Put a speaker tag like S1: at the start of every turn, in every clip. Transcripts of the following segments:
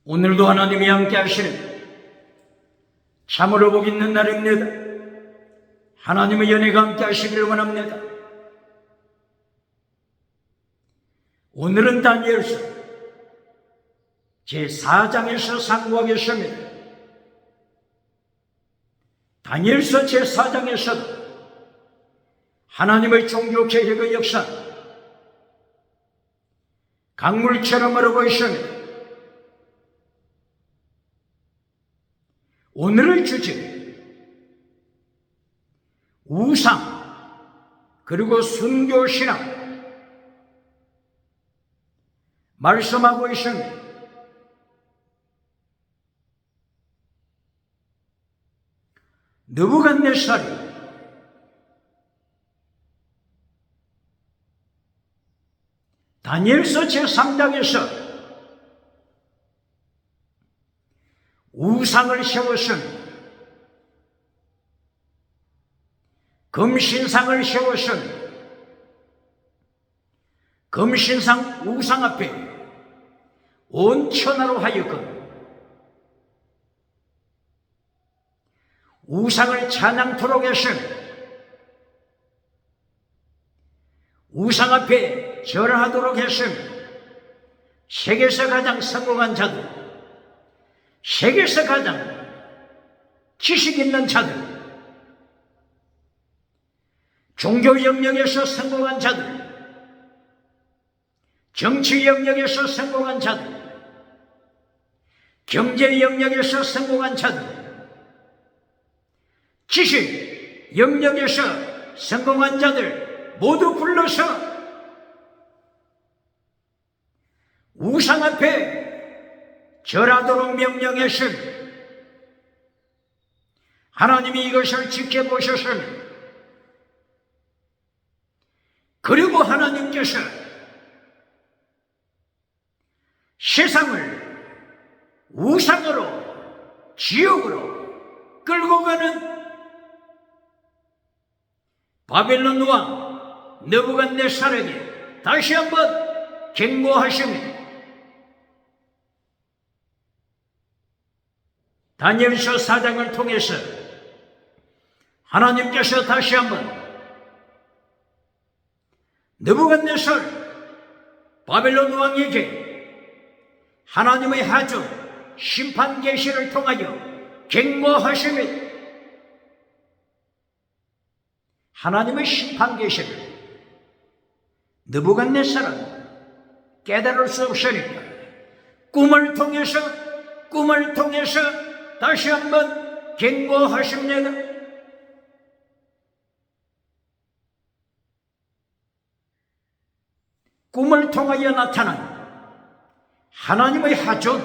S1: 오늘도 하나님이 함께 하시는 참으로 복 있는 날입니다. 하나님의 연혜가 함께 하시기를 원합니다. 오늘은 다니엘서 제4장에서 상고하고 계십니다. 다니엘서 제4장에서도 하나님의 종교 개혁의 역사 강물처럼 흐르고 있습니다. 오늘의 주제 우상 그리고 순교신앙 말씀하고 있습니다. 느부갓네살이 다니엘서 제3장에서 우상을 세웠습니다. 금신상을 세웠습니다. 금신상 우상 앞에 온 천하로 하여금 우상을 찬양토록 했습니다. 우상 앞에 절하도록 했습니다. 세계에서 가장 성공한 자들, 세계에서 가장 지식 있는 자들, 종교 영역에서 성공한 자들, 정치 영역에서 성공한 자들, 경제 영역에서 성공한 자들, 지식 영역에서 성공한 자들 모두 불러서 우상 앞에 절하도록 명령했습니다. 하나님이 이것을 지켜보셨습니다. 그리고 하나님께서 세상을 우상으로 지옥으로 끌고 가는 바벨론 왕 느부갓네살에게 다시 한번 경고하십니다. 다니엘서 4장을 통해서 하나님께서 다시 한번 느부갓네살 바벨론 왕에게 하나님의 하주 심판 계시를 통하여 경고하십니다. 하나님의 심판 계시를 느부갓네살은 깨달을 수 없으니까 꿈을 통해서 다시 한번 경고하십니다. 꿈을 통하여 나타난 하나님의 하존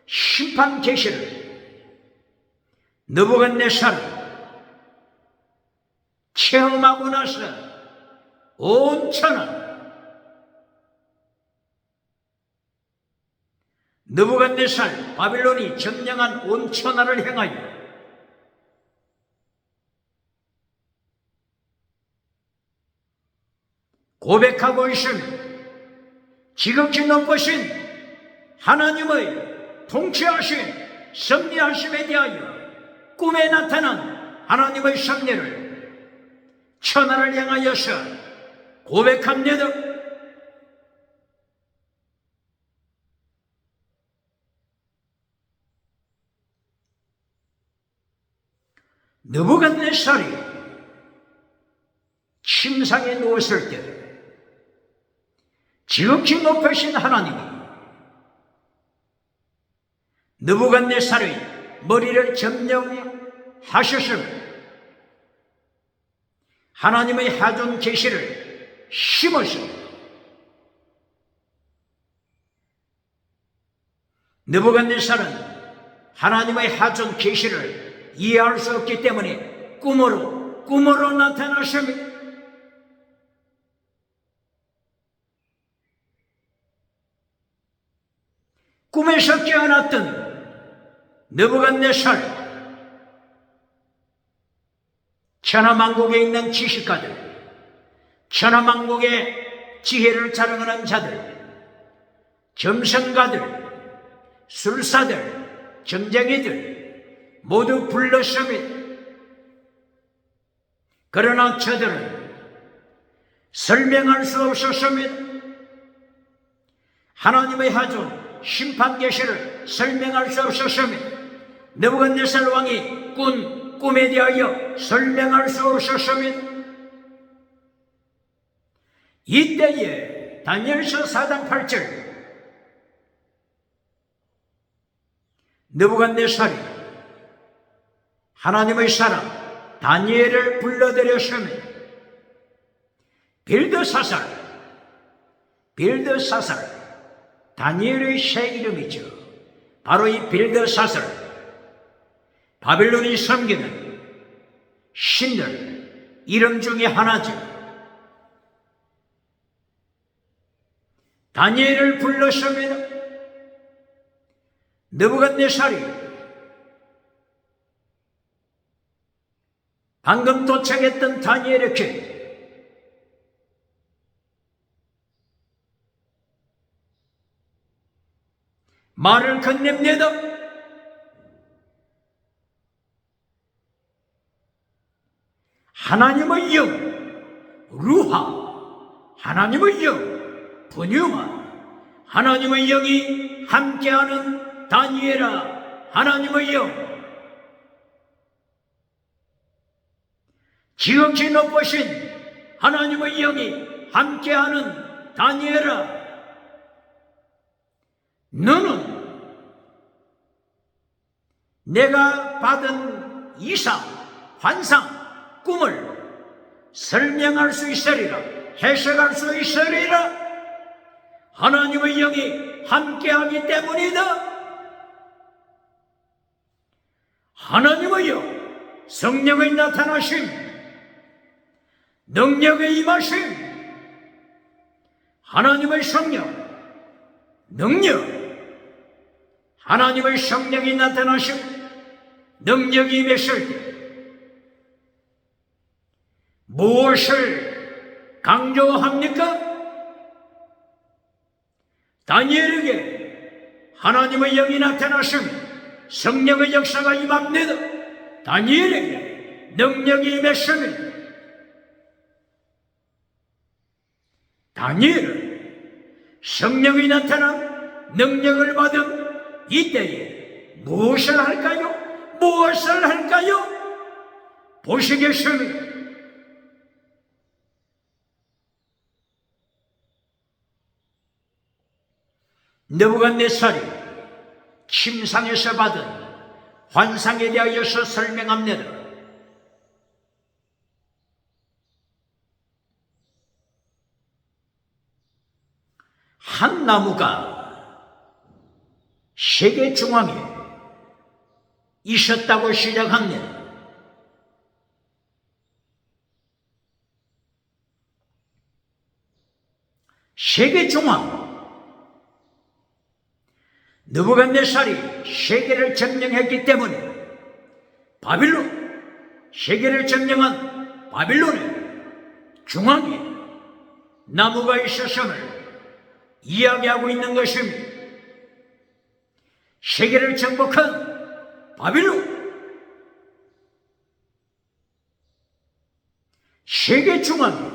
S1: 심판 계시를 느부갓네살은 체험하고 나서 온 천하 느부갓네살 바빌론이 점령한 온 천하를 향하여 고백하고 있습니다. 지극히 높으신 하나님의 통치하신 섭리하심에 대하여 꿈에 나타난 하나님의 섭리를 천하를 향하여서 고백합니다. 느부갓네살이 침상에 누웠을 때 지극히 높으신 하나님이 느부갓네살의 머리를 점령하셨으며 하나님의 하존 계시를 심었습니다. 느부갓네살은 하나님의 하존 계시를 이해할 수 없기 때문에 꿈으로 나타났습니다. 꿈에서 깨어났던 느부갓네살 천하만국에 있는 지식가들, 천하만국의 지혜를 자랑하는 자들, 점성가들, 술사들, 점쟁이들 모두 불렀습니다. 그러나 저들은 설명할 수 없었습니다. 하나님의 하존 심판 계시를 설명할 수 없었습니다. 느부갓네살 왕이 꾼 꿈에 대하여 설명할 수 없었습니다. 이때에 다니엘서 4장 8절 느부갓네살이 하나님의 사람 다니엘을 불러들였습니다. 빌드사살 다니엘의 새 이름이죠. 바로 이 빌드사살, 바빌론이 섬기는 신들 이름 중에 하나죠. 다니엘을 불렀습니다. 느부갓네살이 방금 도착했던 다니엘에게 말을 건넵니다. 하나님의 영, 루하, 하나님의 영, 분유마, 하나님의 영이 함께하는 다니엘아, 하나님의 영, 지극히 높으신 하나님의 영이 함께하는 다니엘아, 너는 내가 받은 이상, 환상, 꿈을 설명할 수 있으리라, 해석할 수 있으리라. 하나님의 영이 함께하기 때문이다. 하나님의 영, 성령의 나타나심, 능력의 임하심, 하나님의 성령, 능력, 하나님의 성령이 나타나시고 능력이 임했을 때 무엇을 강조합니까? 다니엘에게 하나님의 영이 나타나시고 성령의 역사가 임합니다. 다니엘에게 능력이 임했습니다. 다니엘은 성령이 나타난 능력을 받은 이때에 무엇을 할까요? 무엇을 할까요? 보시겠습니다. 느부갓네살이 침상에서 받은 환상에 대하여서 설명합니다. 한 나무가 세계 중앙에 있었다고 시작합니다. 세계 중앙, 느부갓네살이 세계를 점령했기 때문에 바빌론, 세계를 점령한 바빌론의 중앙에 나무가 있었음을 이야기하고 있는 것입니다. 세계를 정복한 바빌론, 세계 중앙에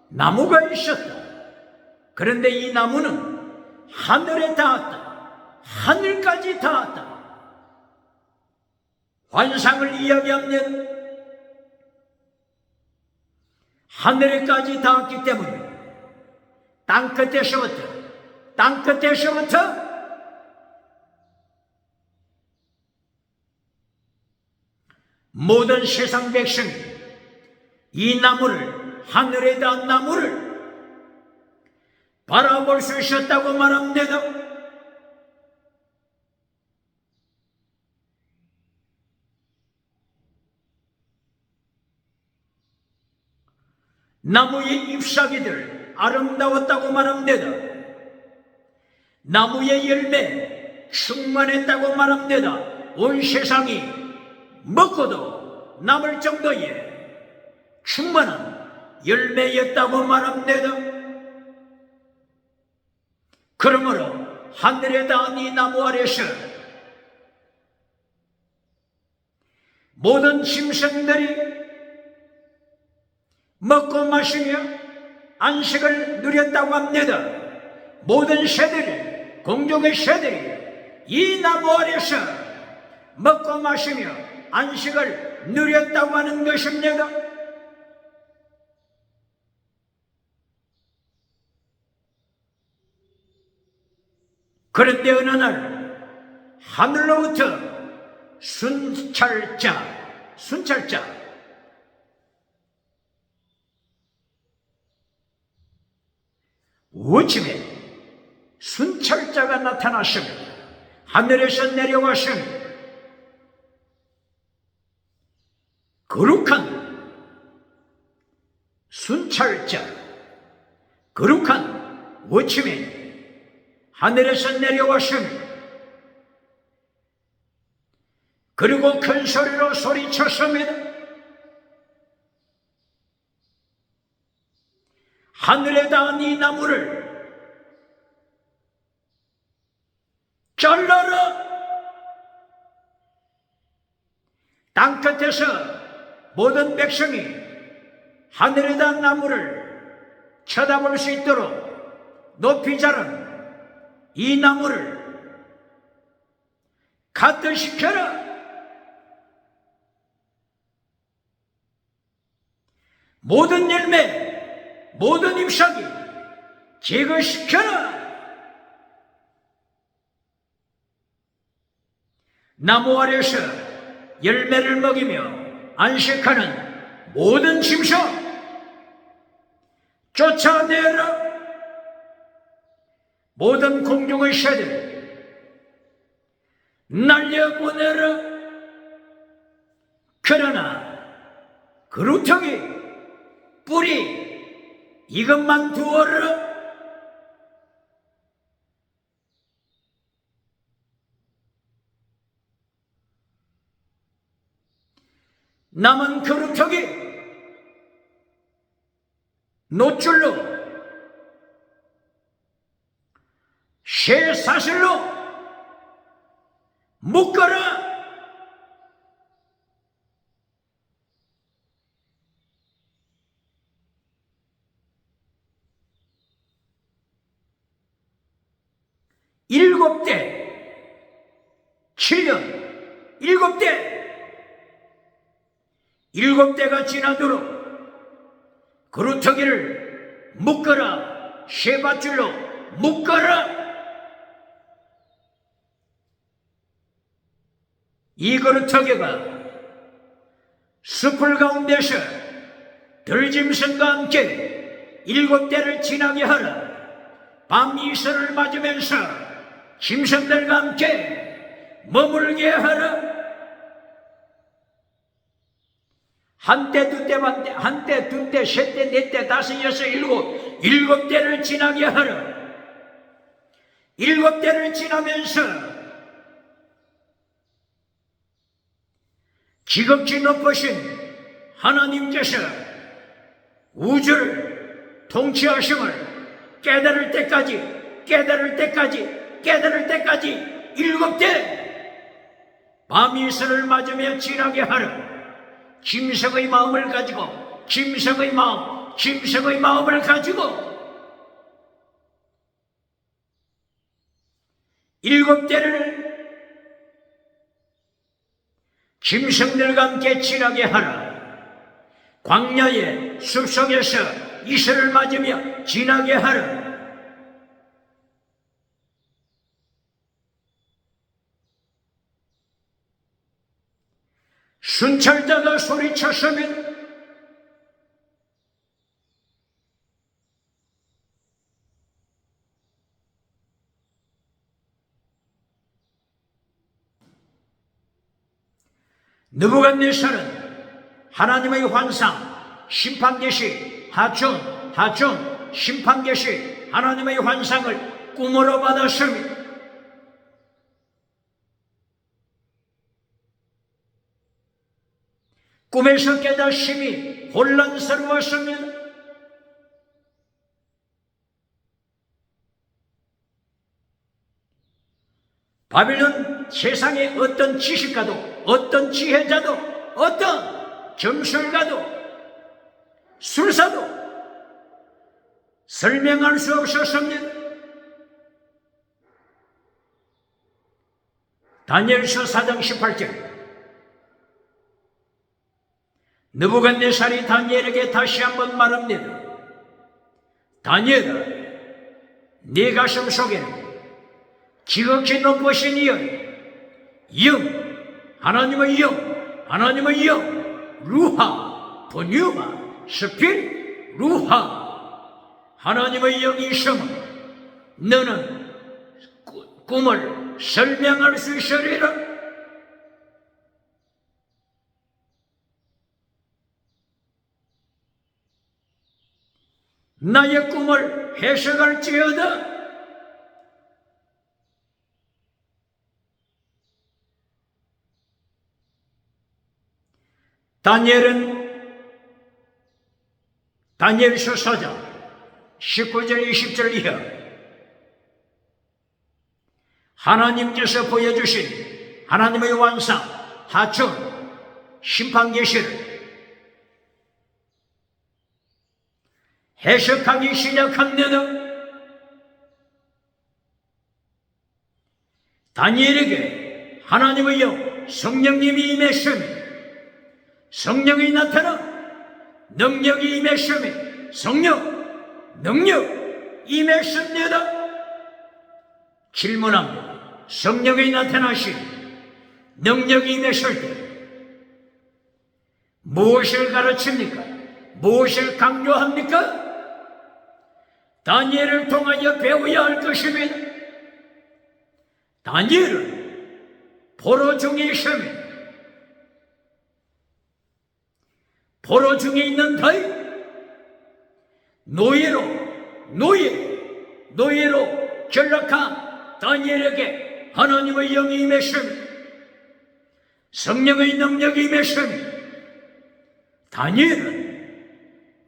S1: 나무가 있었다. 그런데 이 나무는 하늘에 닿았다. 하늘까지 닿았다. 환상을 이야기합니다. 하늘에까지 닿았기 때문에 땅끝에서부터 모든 세상 백성이 이 나무를, 하늘에 닿은 나무를 바라볼 수 있었다고 말합니다. 나무의 잎사귀들 아름다웠다고 말합니다. 나무의 열매 충만했다고 말합니다. 온 세상이 먹고도 남을 정도의 충만한 열매였다고 말합니다. 그러므로 하늘에 닿은 이 나무 아래서 모든 짐승들이 먹고 마시며 안식을 누렸다고 합니다. 모든 새들이, 공중의 새들이 이 나무 아래서 먹고 마시며 안식을 누렸다고 하는 것입니다. 그런데 어느 날 하늘로부터 순찰자 우침에 순찰자가 나타났습니다. 하늘에서 내려왔습니다. 거룩한 순찰자, 거룩한 워치맨 하늘에서 내려왔습니다. 그리고 큰 소리로 소리쳤습니다. 하늘에 닿은 이 나무를 잘라라! 땅끝에서 모든 백성이 하늘에 닿은 나무를 쳐다볼 수 있도록 높이 자른 이 나무를 가뜨시켜라! 모든 열매, 모든 잎사귀 제거시켜라! 나무 아래서 열매를 먹이며 안식하는 모든 짐승 쫓아내라! 모든 공중의 새들 날려보내라! 그러나 그루터기 뿌리 이것만 두어라! 남은 그루터기 노줄로 쇠사슬로 묶어라! 일곱 대 7년 일곱 대가 지나도록 그루터기를 묶어라! 쇠밧줄로 묶어라! 이 그루터기가 숲을 가운데서 들짐승과 함께 일곱 대를 지나게 하라! 밤 이슬을 맞으면서 짐승들과 함께 머물게 하라! 한때, 두때, 한때, 두때, 셋때, 넷때, 다섯, 여섯, 일곱 대를 지나게 하라! 일곱 대를 지나면서 지극히 높으신 하나님께서 우주를 통치하심을 깨달을 때까지 일곱 대 밤이슬을 맞으며 지나게 하라! 짐승의 마음을 가지고 짐승의 마음을 가지고 일곱 대를 짐승들과 함께 지나게 하라! 광야의 숲속에서 이슬을 맞으며 지나게 하라! 순찰자가 소리쳤으면 느부갓네살은 하나님의 환상, 심판계시, 하춘, 심판계시, 하나님의 환상을 꿈으로 받았습니다. 꿈에서 깨달아 심히 혼란스러웠습니다. 바벨론 세상의 어떤 지식가도, 어떤 지혜자도, 어떤 점술가도, 술사도 설명할 수 없었습니다. 다니엘서 4장 18절, 느부갓네살이 다니엘에게 다시 한번 말합니다. 다니엘아, 네 가슴 속에는 지극히 높으신 영, 하나님의 영, 하나님의 영, 루하, 보뉴마, 스피릿, 루하, 하나님의 영이 있으면 너는 꿈을 설명할 수 있으리라. 나의 꿈을 해석할지어다. 다니엘서 4장 19절 20절 이하, 하나님께서 보여주신 하나님의 완상, 하천, 심판 계시를 해석하기 시작합니다. 다니엘에게 하나님의 영, 성령님이 임했으니 성령이 나타나 능력이 임했으니 능력 임했습니다. 질문합니다. 성령이 나타나신 능력이 임했을 때 무엇을 가르칩니까? 무엇을 강조합니까? 다니엘을 통하여 배워야 할 것입니다. 다니엘은 포로 중에 있으며 포로 중에 있는 다이 노예로 전락한 다니엘에게 하나님의 영이 임했으며 성령의 능력이 임했으며 다니엘은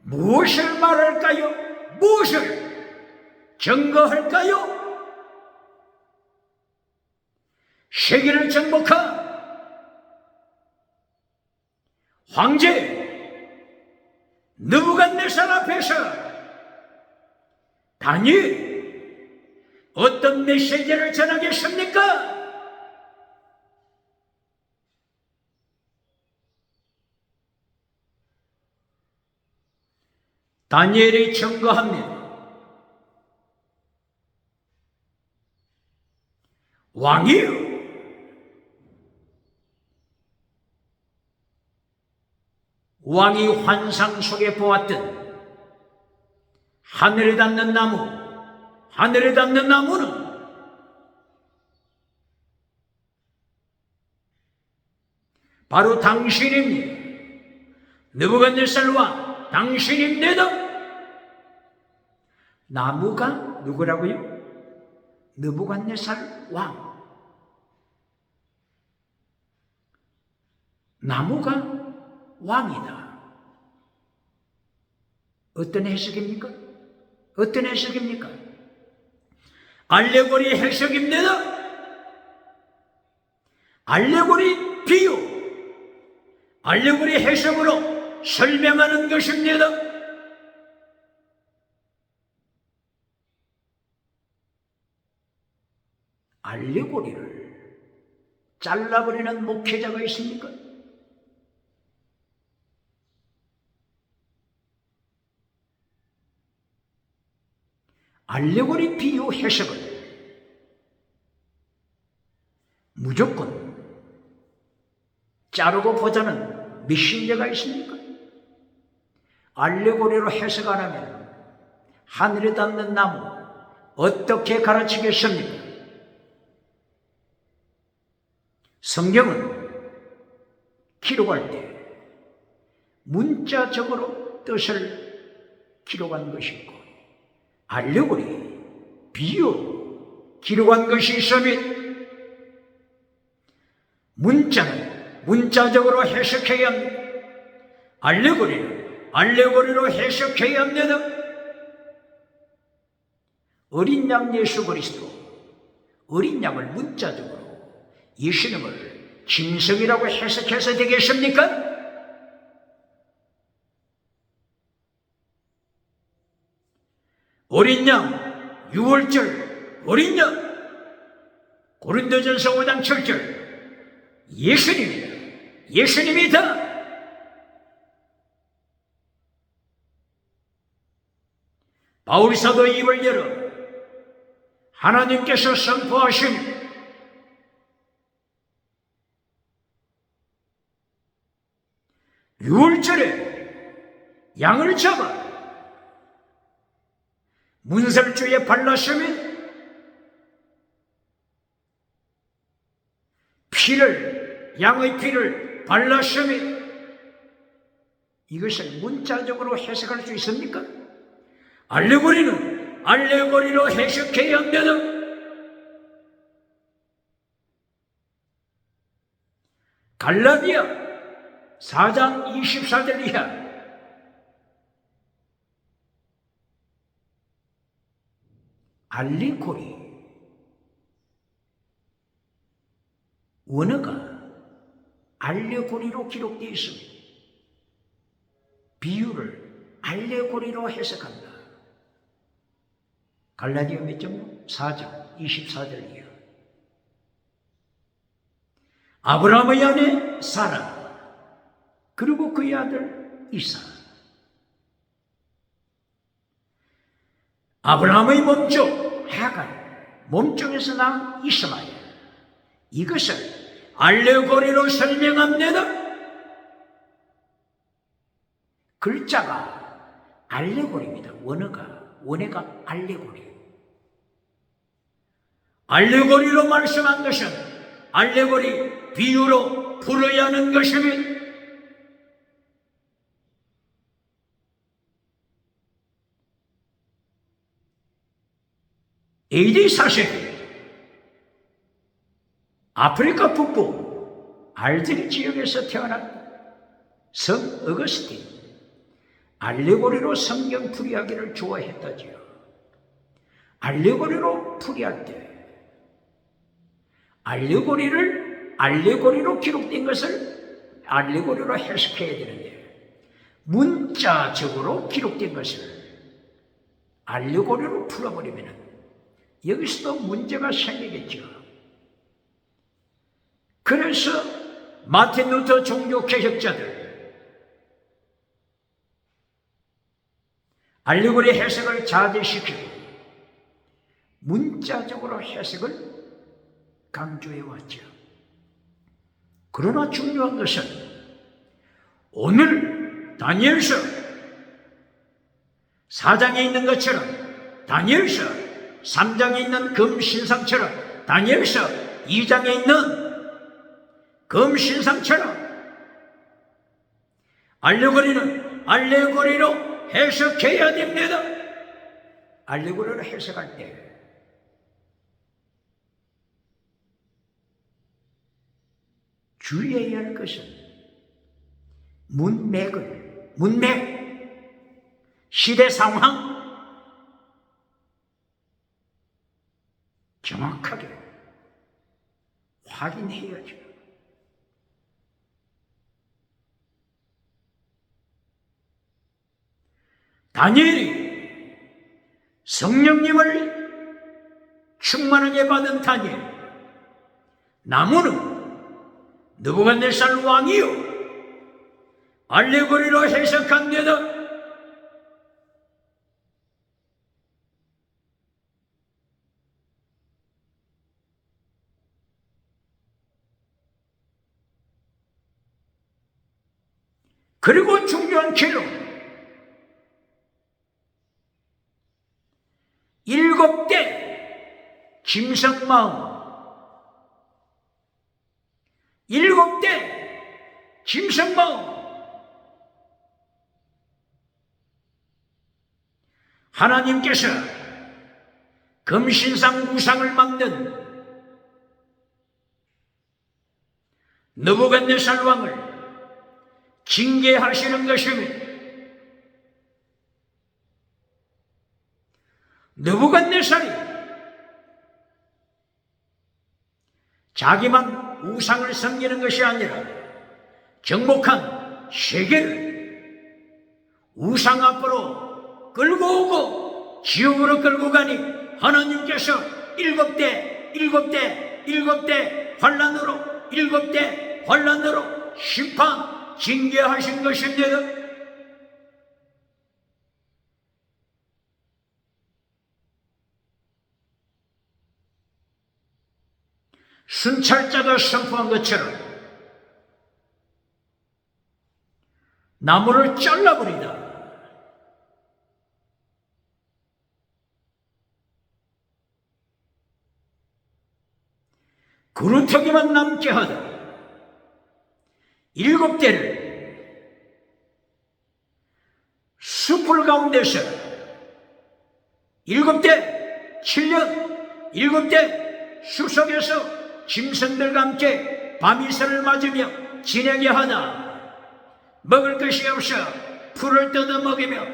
S1: 무엇을 말할까요? 무엇을 증거할까요? 세계를 정복한 황제 느부갓네살 앞에서 다니엘이 어떤 메시지를 전하겠습니까? 다니엘이 증거합니다. 왕이요, 왕이 환상 속에 보았던 하늘에 닿는 나무는 바로 당신입니다. 느부갓네살 왕, 당신입니다. 나무가 누구라고요? 느부갓네살 왕. 나무가 왕이다. 어떤 해석입니까? 어떤 해석입니까? 알레고리 해석입니다. 알레고리 비유, 알레고리 해석으로 설명하는 것입니다. 알레고리를 잘라버리는 목회자가 있습니까? 알레고리 비유 해석을 무조건 자르고 보자는 미신자가 있습니까? 알레고리로 해석 안 하면 하늘에 닿는 나무 어떻게 가르치겠습니까? 성경은 기록할 때 문자적으로 뜻을 기록한 것이고 알레고리, 비유 기록한 것이 있으면 문자는 문자적으로 해석해야 합니다. 알레고리는 알레고리로 해석해야 합니다. 어린 양 예수 그리스도, 어린 양을 문자적으로 예수님을 짐승이라고 해석해서 되겠습니까? 어린 양, 6월절, 어린 양, 고린도전서 5장 7절, 예수님이다. 예수님이다. 바울 사도 입을 열어 하나님께서 선포하신 유월절에 양을 잡아 문설주에 발랐으면 양의 피를 발랐으면 이것을 문자적으로 해석할 수 있습니까? 알레고리는 알레고리로 해석해야 합니다. 갈라디아 4장 24절 이하 알레고리 원어가 알레고리로 기록되어 있습니다. 비유를 알레고리로 해석한다. 갈라디아 몇 장? 4장 24절 이하. 아브라함의 아내 사라, 그리고 그의 아들 이사. 아브라함의 몸종 하갈, 몸종에서 난 이스마엘. 이것을 알레고리로 설명합니다. 글자가 알레고리입니다. 원어가 알레고리. 알레고리로 말씀한 것은 알레고리, 비유로 풀어야 하는 것입니다. AD 4세기 아프리카 북부 알제리 지역에서 태어난 성 어거스틴, 알레고리로 성경 풀이하기를 좋아했다지요. 알레고리로 풀이할 때 알레고리로 기록된 것을 알레고리로 해석해야 되는데 문자적으로 기록된 것을 알레고리로 풀어버리면 여기서도 문제가 생기겠죠. 그래서 마틴 루터 종교 개혁자들 알레고리 해석을 자제시키고 문자적으로 해석을 강조해 왔죠. 그러나 중요한 것은 오늘 다니엘서 4장에 있는 것처럼, 다니엘서 3장에 있는 금신상처럼, 다니엘서 2장에 있는 금신상처럼 알레고리는 알레고리로 해석해야 됩니다. 알레고리로 해석할 때 주의해야 할 것은 문맥, 시대 상황 정확하게 확인해야죠. 다니엘이 성령님을 충만하게 받은 다니엘, 나무는 느부갓네살 왕이요 알레고리로 해석합니다. 그리고 중요한 기록, 7대 짐승마음, 7대 짐승마음, 하나님께서 금신상 우상을 막는 느부갓네살 왕을 징계하시는 것입니다. 느부갓네살이 자기만 우상을 섬기는 것이 아니라 정복한 세계를 우상 앞으로 끌고 오고 지옥으로 끌고 가니 하나님께서 일곱 대 환란으로 심판 징계하신 것입니다. 순찰자가 선포한 것처럼 나무를 잘라버리다. 그루터기만 남게 하다. 7대를 숲을 가운데서 7대 7년 7대 숲속에서 짐승들과 함께 밤이슬을 맞으며 지내게 하다. 먹을 것이 없어 풀을 뜯어 먹이며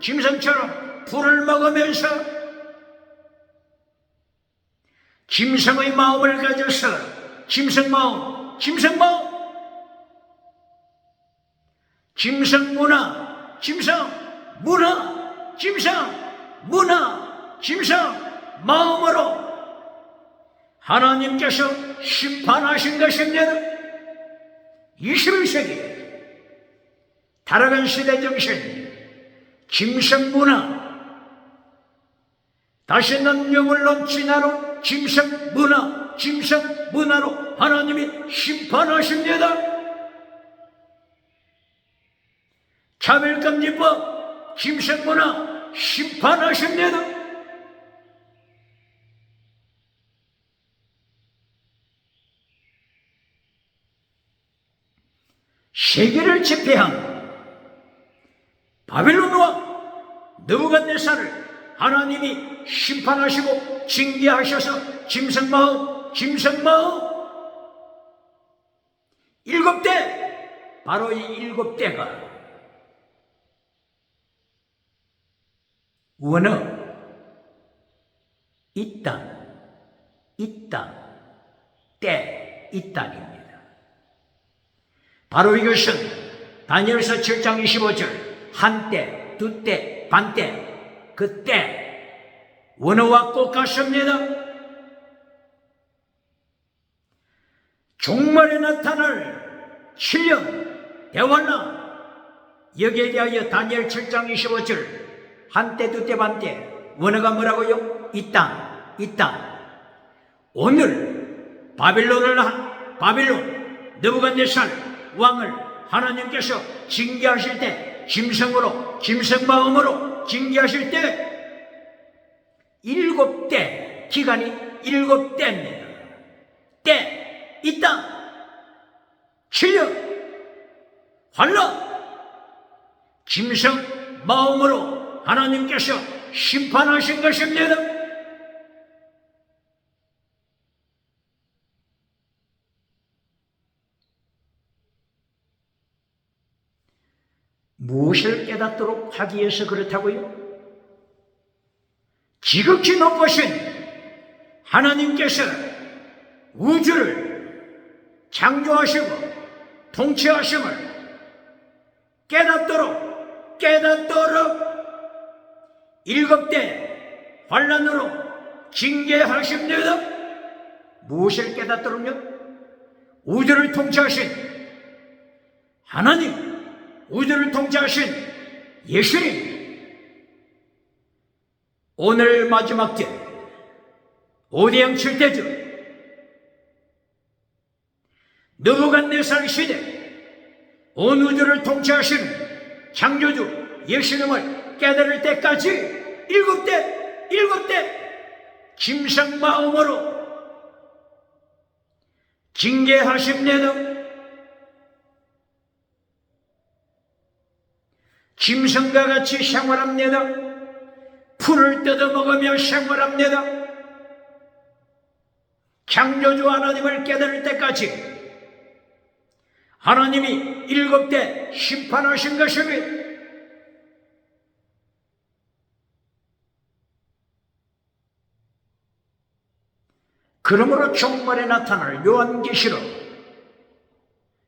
S1: 짐승처럼 풀을 먹으면서 짐승의 마음을 가져서 짐승 마음으로 하나님께서 심판하신 것입니다. 21세기 타락한 시대 정신, 짐승 문화, 다시는 영을 넘친 하로 짐승 문화로 하나님이 심판하십니다. 차별금지법, 짐승 문화 심판하십니다. 세계를 지배한 바빌론과 느부갓네살을 하나님이 심판하시고 징계하셔서 짐승 마음 7대, 바로 이 7대가 원어 이 땅, 때, 이 땅입니다. 바로 이것은 다니엘서 7장 25절 한때, 두때, 반때, 그때 원어와 꼭 같습니다. 종말에 나타날 7년 대환란, 여기에 대하여 다니엘 7장 25절 한때, 두때, 반때 원어가 뭐라고요? 이 땅. 오늘 바빌론 느부갓네살 왕을 하나님께서 징계하실 때 짐승 마음으로 징계하실 때 7대, 기간이 7대입니다. 때, 이 땅, 7년 환란, 짐승 마음으로 하나님께서 심판하신 것입니다. 무엇을 깨닫도록 하기 위해서 그렇다고요? 지극히 높으신 하나님께서 우주를 창조하시고 통치하심을 깨닫도록 7대 환란으로 징계하십니다. 무엇을 깨닫도록요? 우주를 통치하신 하나님, 우주를 통치하신 예수님, 오늘 마지막 때 5대양 7대주 느부갓네살 시대 온 우주를 통치하신 창조주 예수님을 깨달을 때까지 7대 짐승 마음으로 징계하십니다. 짐승과 같이 생활합니다. 풀을 뜯어먹으며 생활합니다. 창조주 하나님을 깨달을 때까지 하나님이 7대 심판하신 것입니다. 그러므로 종말에 나타날 요한계시록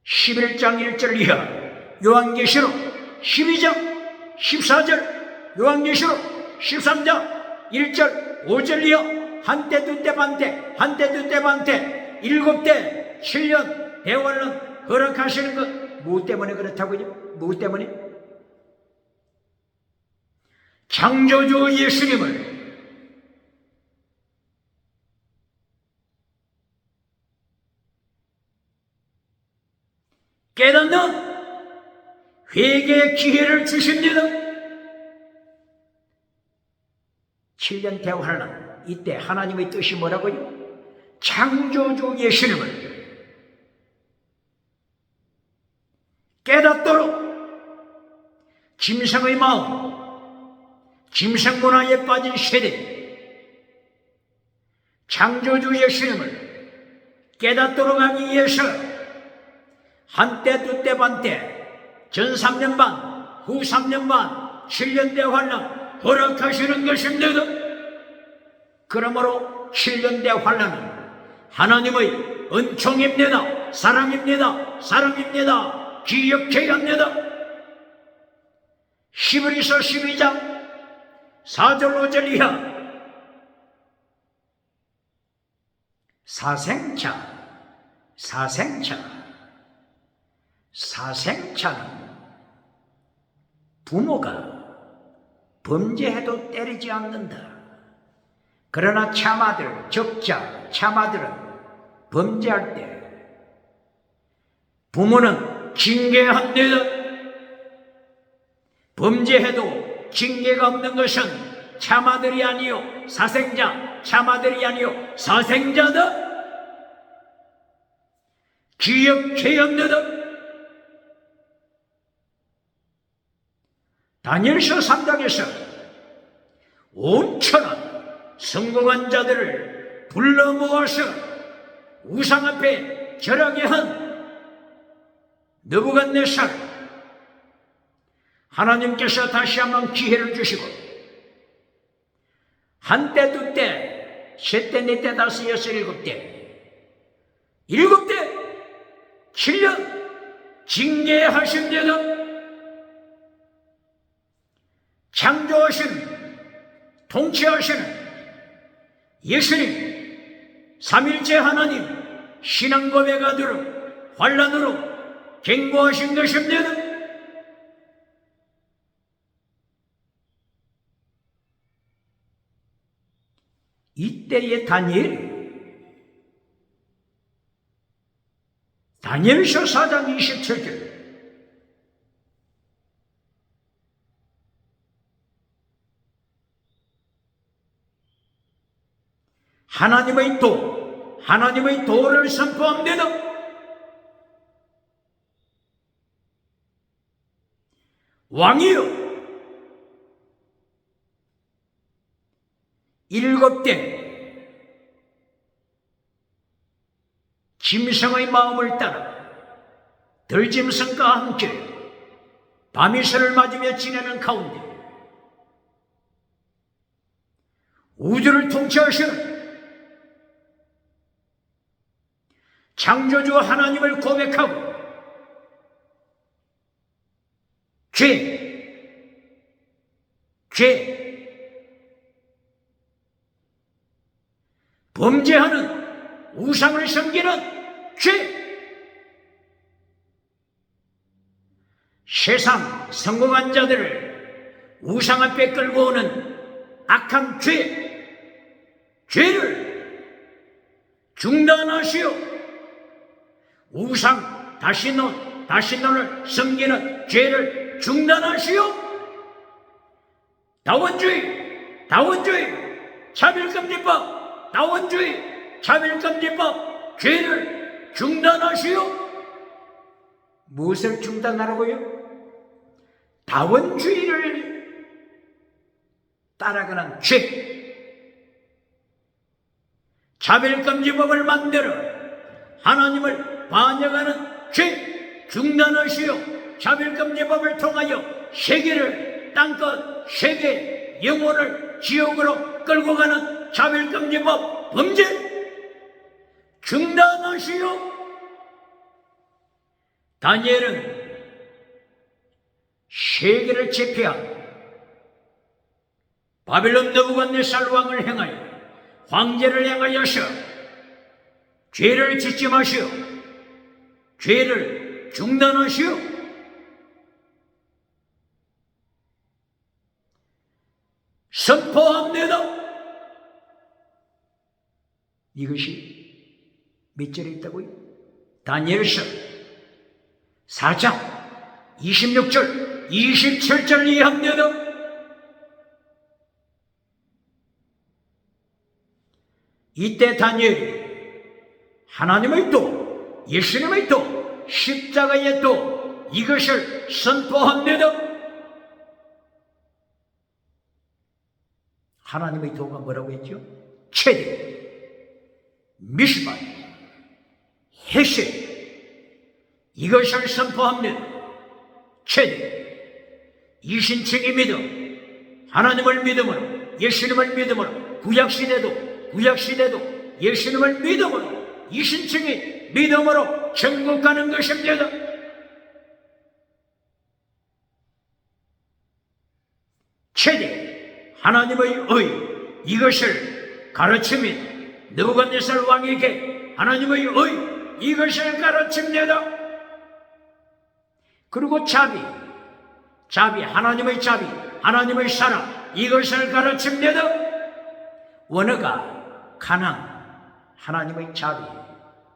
S1: 11장 1절 이하, 요한계시록 12장 14절, 요한계시록 13장 1절 5절 이하, 한때 두때 반때, 한때 두때 반때, 7대 7년 대환란 허락하시는 것 뭐 때문에 그렇다고요? 뭐 때문에? 창조주 예수님을 깨닫는 회개의 기회를 주십니다. 7년 대환란, 이때 하나님의 뜻이 뭐라고요? 창조주 예수님을 깨닫도록 짐승의 마음, 짐승 문화에 빠진 세대, 창조주 예수님을 깨닫도록 하기 위해서 한때 두때 반때, 전 3년 반, 후 3년 반, 7년 대환란 허락하시는 것입니다. 그러므로 7년 대환란은 하나님의 은총입니다. 사랑입니다. 사랑입니다. 기억해야 합니다. 히브리서 12장 4절 5절 이하, 사생차는 부모가 범죄해도 때리지 않는다. 그러나 참아들, 적자, 참아들은 범죄할 때 부모는 징계합니다. 범죄해도 징계가 없는 것은 참아들이 아니요 사생자, 참아들이 아니요 사생자다. 기억해야 합니다. 다니엘서 3장에서 온천한 성공한 자들을 불러 모아서 우상 앞에 절하게 한 느부갓네살, 하나님께서 다시 한번 기회를 주시고 한때 두때 셋때 넷때 다섯 여섯 일곱때 7년 징계하십니다. 창조하신 통치하시는 예수님 삼일째 하나님 신앙 고백하도록 환란으로 경고하신 것입니다. 이때의 다니엘서 4장 27절, 하나님의 도를 선포합니다. 왕이여, 7대 짐승의 마음을 따라 들짐승과 함께 밤이슬을 맞으며 지내는 가운데 우주를 통치하시는 창조주 하나님을 고백하고 범죄하는 우상을 섬기는 세상 성공한 자들을 우상 앞에 끌고 오는 악한 죄를 중단하시오. 우상 다시노를 섬기는 죄를 중단하시오. 다원주의, 차별금지법, 차별금지법, 죄를 중단하시오. 무엇을 중단하라고요? 다원주의를 따라가는 죄, 차별금지법을 만들어 하나님을 반역하는 죄 중단하시오. 차별금지법을 통하여 세계를 땅끝 세계 영혼을 지옥으로 끌고 가는 차별금지법 범죄 중단하시오. 다니엘은 세계를 제패한 바벨론 느부갓네살 왕을 행하여 황제를 행하여서 죄를 짓지 마시오. 죄를 중단하시오. 선포합니다. 이것이 몇 절에 있다고요? 다니엘서 4장 26절 27절 이해합니다. 이때 다니엘이 하나님의 도, 예수님의 도, 십자가의 도, 이것을 선포합니다. 하나님의 도가 뭐라고 했죠? 최대, 미시바, 헤세, 이것을 선포합니다. 최대, 이신칭의 믿음, 하나님을 믿음으로, 예수님을 믿음으로, 구약시대도 예수님을 믿음으로, 이신칭의 믿음으로 천국 가는 것입니다. 최대, 하나님의 의, 이것을 가르칩니다. 느부갓네살 왕에게 하나님의 의, 이것을 가르칩니다. 그리고 자비, 하나님의 자비, 하나님의 사랑, 이것을 가르칩니다. 원어가 가난, 하나님의 자비,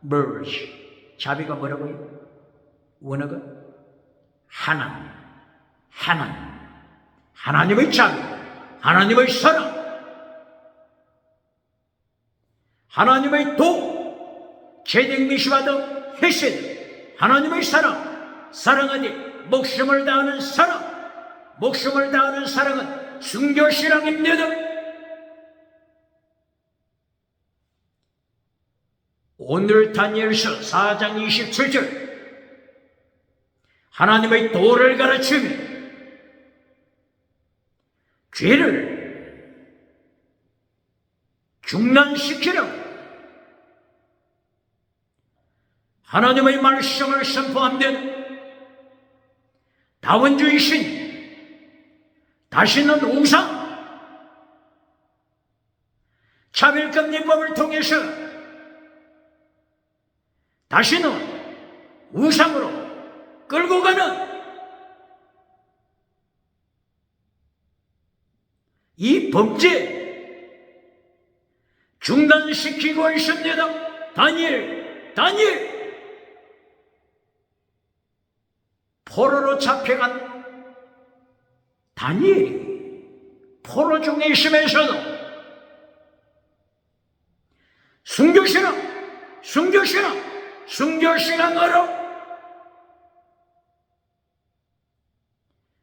S1: merge, 자비가 뭐라고요? 원어가 하나님의 자비, 하나님의 사랑, 하나님의 도, 제댕 미시바드 헤세드, 하나님의 사랑, 사랑하되 목숨을 다하는 사랑, 목숨을 다하는 사랑은 순교신앙입니다. 오늘 다니엘서 4장 27절 하나님의 도를 가르치며 죄를 중단시키라고 하나님의 말씀을 선포하면 다원주의 신, 다시는 우상, 차별금리법을 통해서 다시는 우상으로 끌고 가는 이 범죄 중단시키고 있습니다. 다니엘 포로로 잡혀간 다니엘이 포로 중에 있으면서도 순교신앙으로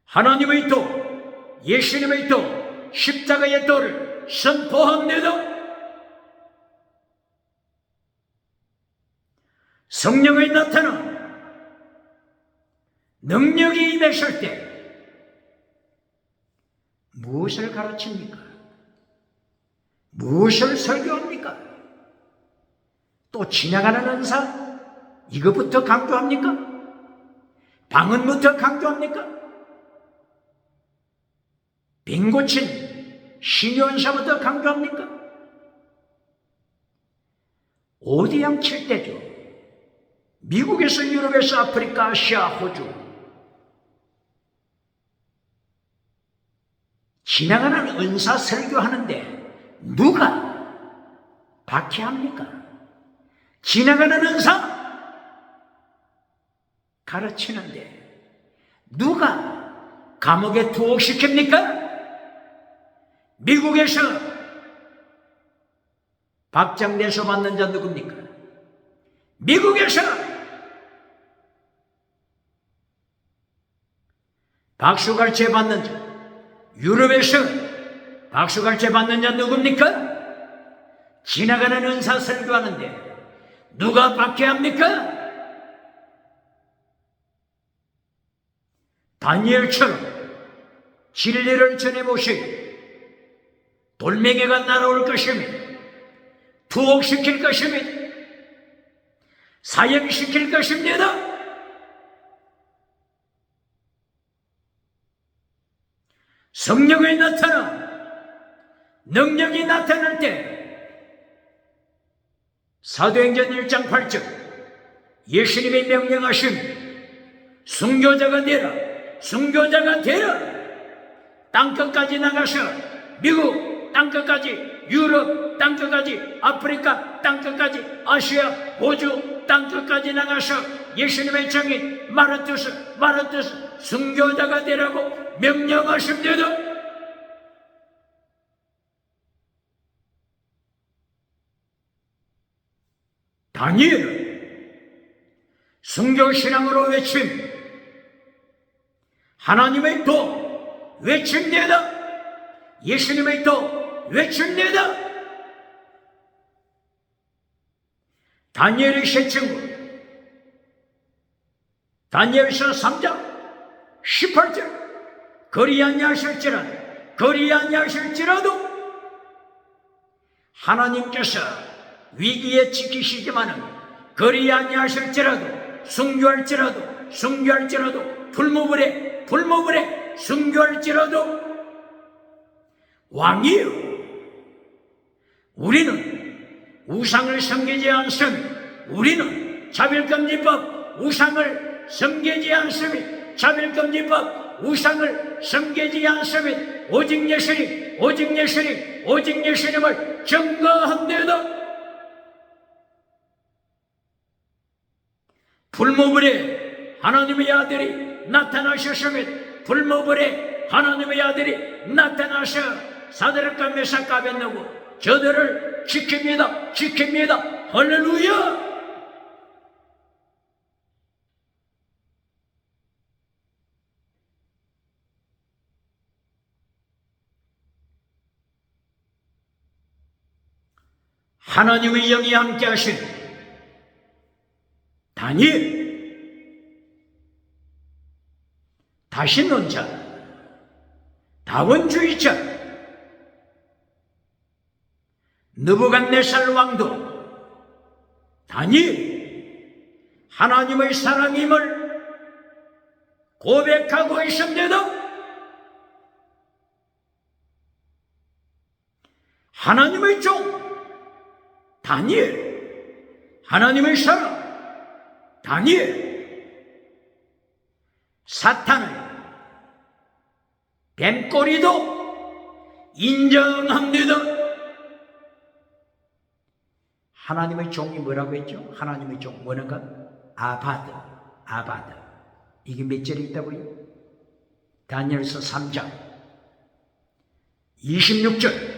S1: 하나님의 도, 예수님의 도, 십자가의 도를 선포합니다. 성령의 나타남, 능력이 임했을 때 무엇을 가르칩니까? 무엇을 설교합니까? 또 지나가는 은사? 이것부터 강조합니까? 방언부터 강조합니까? 빙 고친 신유은사부터 강조합니까? 오디양 칠 때죠. 미국에서, 유럽에서, 아프리카, 아시아, 호주 지나가는 은사 설교하는데 누가 박해합니까? 지나가는 은사 가르치는데 누가 감옥에 투옥시킵니까? 미국에서 박장대소 받는 자 누굽니까? 미국에서 박수갈채 받는 자, 유럽에서 박수갈채 받는 자 누굽니까? 지나가는 은사 설교하는데 누가 박해합니까? 다니엘처럼 진리를 전해보시고 돌멩이가 날아올 것이며 투옥시킬 것이며 사역시킬 것입니다. 성령이 나타나 능력이 나타날 때 사도행전 1장 8절 예수님이 명령하신 순교자가 되라, 순교자가 되라. 땅끝까지 나가서 미국 땅끝까지, 유럽 땅끝까지, 아프리카 땅끝까지, 아시아 호주 땅끝까지 나가서 예수님의 정인 마르투스 순교자가 되라고 명령하십니다. 다니엘은 순교신앙으로 외친 하나님의 도 외칩니다. 예수님의 도 외칩니다. 다니엘의 세 친구 다니엘서 3장 18절 그리 아니하실지라도 하나님께서 위기에 지키시지만은 그리 아니하실지라도 순교할지라도 불모불에 순교할지라도 왕이요 우리는 우상을 섬기지 않습니다. 우리는 자별금지법 우상을 섬기지 않습니다. 자별금지법 우상을 섬기지 않습니다. 오직 예수님을 증거합니다. 불모불에 하나님의 아들이 나타나셨습니다. 불모불에 하나님의 아들이 나타나셔 사드락과 메삭과 아벤노고 저들을 지킵니다. 할렐루야. 하나님의 영이 함께 하신 다니엘 다시는 자 다원주의자 느부갓네살 왕도 다니엘 하나님의 사랑임을 고백하고 있습니다. 하나님의 종 다니엘 하나님의 사랑 다니엘 사탄의 뱀꼬리도 인정합니다. 하나님의 종이 뭐라고 했죠? 하나님의 종 뭐는가? 아바드 이게 몇 절에 있다고요? 다니엘서 3장 26절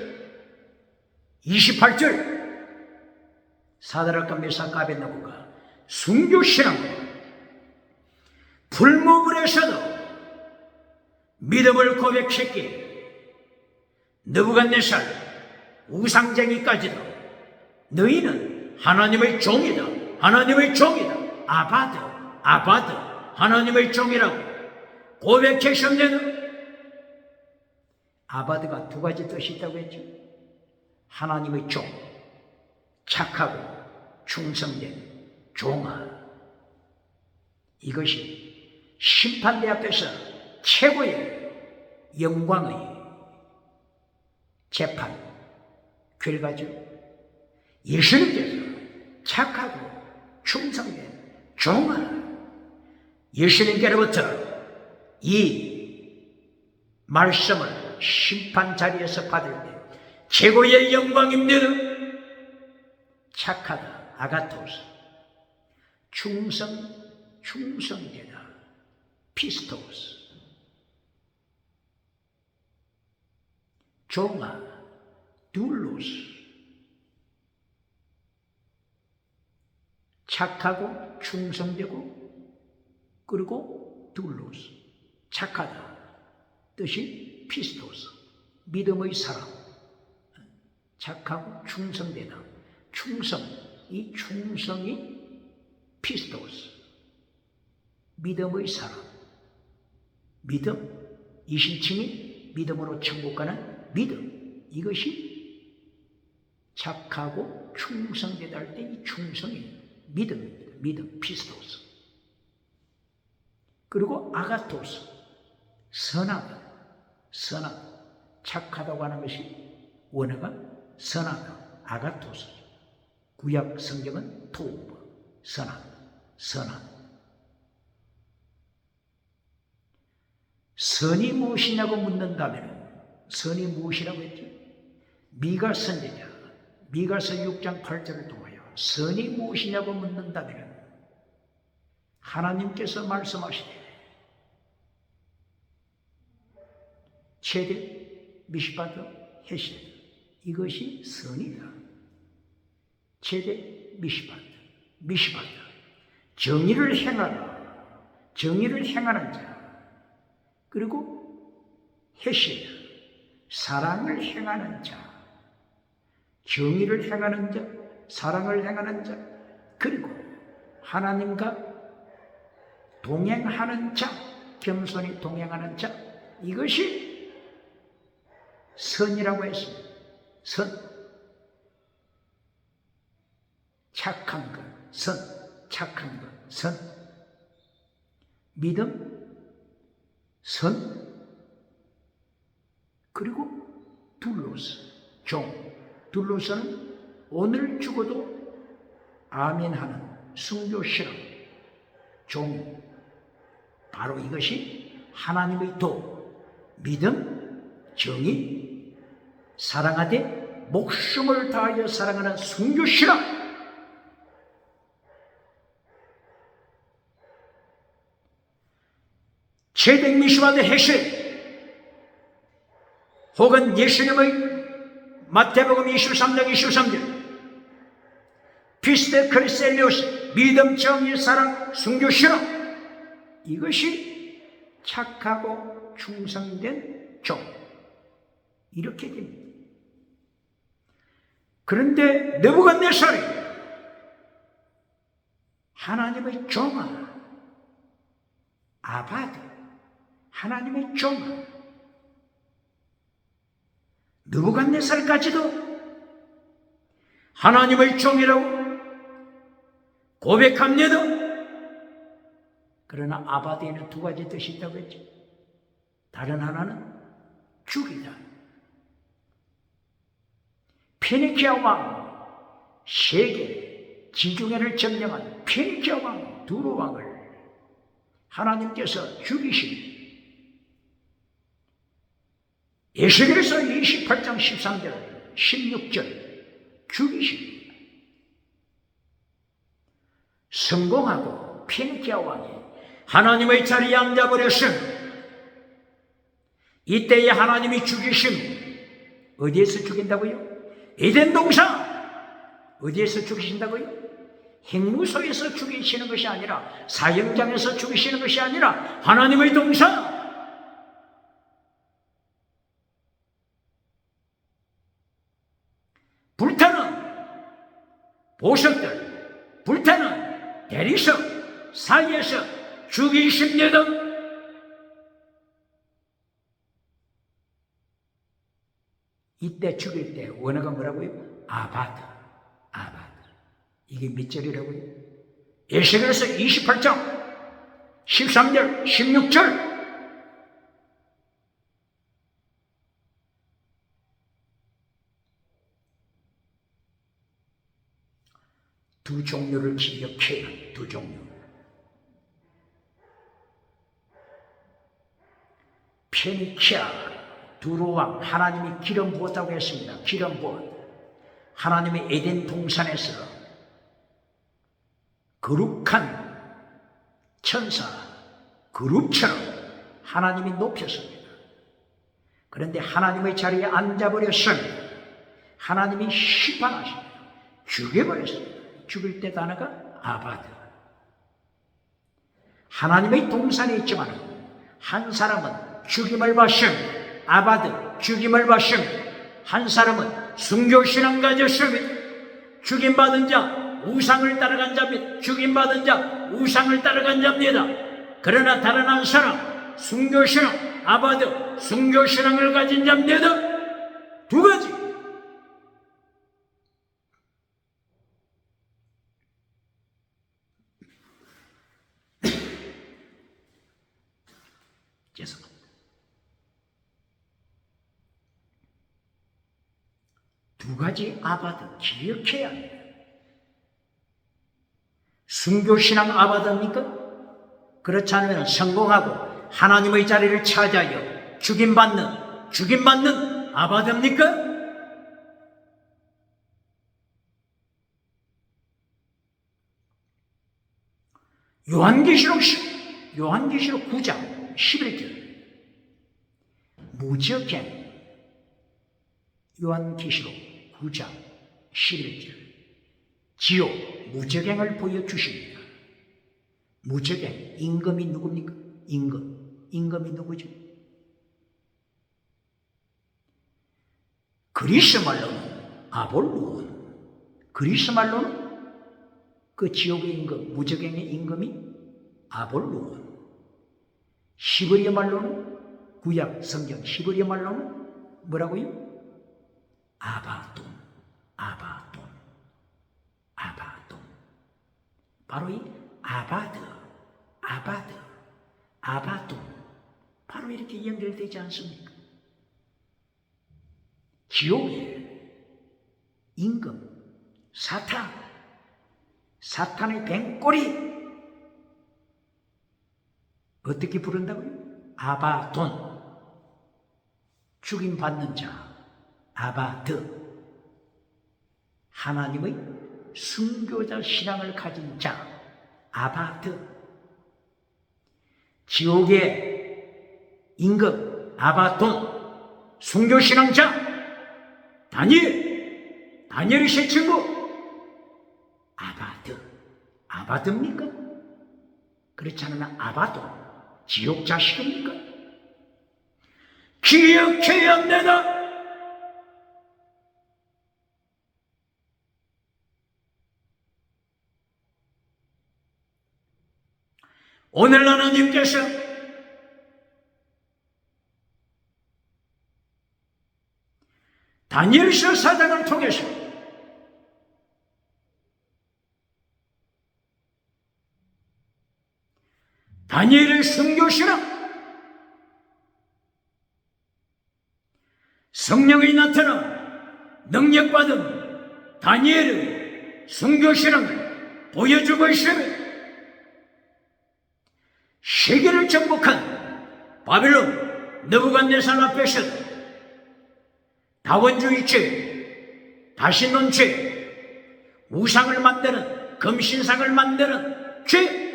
S1: 28절 사드락과 메삭과 아벤노고가 순교신앙으로 불모불에서도 믿음을 고백했기에 느부갓네살 우상쟁이까지도 너희는 하나님의 종이다. 아바드 하나님의 종이라고 고백하셨네요. 아바드가 두 가지 뜻이 있다고 했죠. 하나님의 종, 착하고 충성된 종아. 이것이 심판대 앞에서 최고의 영광의 재판 결과죠. 예수님께서 착하고 충성된 종아. 예수님께로부터 이 말씀을 심판 자리에서 받을 때 최고의 영광입니다. 착하다, 아가토스. 충성되다, 피스토스. 종아, 둘로스. 착하고 충성되고 그리고 둘로스. 착하다 뜻이 피스토스, 믿음의 사람. 착하고 충성되다. 충성, 이 충성이 피스토스, 믿음의 사람. 믿음, 이 신칭이 믿음으로 천국 가는 믿음. 이것이 착하고 충성되다 할 때 이 충성이 믿음입니다. 믿음, 피스토스. 그리고 아가토스, 선하다, 착하다고 하는 것이 원어가 선하다, 아가토스. 구약 성경은 토브, 선하다. 선이 무엇이냐고 묻는다면 선이 무엇이라고 했죠? 미가 선지자, 미가서 6장 8절을 통하여 선이 무엇이냐고 묻는다면 하나님께서 말씀하시되 체대, 미시바드, 헤세드, 이것이 선이다. 체대, 미시바드, 정의를 행하는 자, 그리고 헤세드, 사랑을 행하는 자, 정의를 행하는 자, 사랑을 행하는 자, 그리고 하나님과 동행하는 자, 겸손히 동행하는 자, 이것이 선이라고 했습니다. 착한 것, 믿음, 그리고 둘로스, 둘로스는 오늘 죽어도 아멘하는 순교신앙, 바로 이것이 하나님의 도, 믿음, 정의, 사랑하되 목숨을 다하여 사랑하는 순교신앙. 체대, 미시바드, 헤세, 혹은 예수님의 마태복음 23장 23절 피스테 크리스텔리오스, 믿음, 정의, 사랑, 순교신앙, 이것이 착하고 충성된 종, 이렇게 됩니다. 그런데 느부갓네살이 하나님의 종아, 아바드, 하나님의 종아, 느부갓네살까지도 하나님의 종이라고 고백합니다. 그러나 아바드에는 두 가지 뜻이 있다고 했죠. 다른 하나는 죽이다. 페니키아 왕, 세계 지중해를 점령한 페니키아 왕 두로 왕을 하나님께서 죽이십니다. 에스겔서 28장 13절 16절 죽이십니다. 성공하고 페니키아 왕이 하나님의 자리에 앉아버렸음. 이때에 하나님이 죽이심. 어디에서 죽인다고요? 에덴 동산. 어디에서 죽이신다고요? 행무소에서 죽이시는 것이 아니라, 사형장에서 죽이시는 것이 아니라 하나님의 동산. 불타는 보석들, 불타는 대리석 사이에서 죽이십니다. 이때 죽일 때 원어가 뭐라고요? 아바드. 이게 몇 절이라고요? 에스겔서 28장 13절 16절. 두 종류를 기억해요. 두 종류. 페니키아 두로왕, 하나님이 기름 부었다고 했습니다. 기름 부었. 하나님의 에덴 동산에서 거룩한 천사, 그룹처럼 하나님이 높였습니다. 그런데 하나님의 자리에 앉아버렸으니 하나님이 심판하십니다. 죽여버렸습니다. 죽일 때 단어가 아바드. 하나님의 동산에 있지만 한 사람은 죽임을 받으심, 아바드, 죽임을 받으심. 한 사람은 순교신앙 가졌습니다. 죽임받은 자, 우상을 따라간 자입니다. 죽임받은 자, 우상을 따라간 자입니다. 그러나 다른 한 사람, 순교신앙, 아바드, 순교신앙을 가진 자입니다. 두 가지. 죄송합니다. 두 가지 아바드 기억해야 합니다. 순교신앙 아바드입니까? 그렇지 않으면 성공하고 하나님의 자리를 차지하여 죽임받는 아바드입니까? 요한계시록 9장 11절 무적행 요한계시록 9장 11절 지옥 무적행을 보여주십니다. 무적행 임금이 누굽니까? 임금이 누구죠? 그리스 말로는 아볼론, 그리스 말로는 그 지옥의 임금, 무적행의 임금이 아볼론. 히브리어 말로는 구약 성경 히브리어 말로는 뭐라고요? 아바돈. 바로 이 아바돈. 바로 이렇게 연결되지 않습니까? 지옥의 임금, 사탄의 뱅꼬리 어떻게 부른다고요? 아바돈. 죽임받는 자 아바드. 하나님의 순교자 신앙을 가진 자 아바드. 지옥의 임금 아바돈. 순교신앙자 다니엘의 새 친구 아바드입니까? 그렇지 않으면 아바돈 지옥 자식입니까? 기억해야 합니다. 오늘 하나님께서 다니엘서 4장을 통해서 다니엘의 순교신앙, 성령이 나타나 능력받은 다니엘의 순교신앙을 보여주고 있으며 세계를 정복한 바빌론 느부갓네살 앞에서도 다원주의죄, 다신론죄, 우상을 만드는 금신상을 만드는 죄,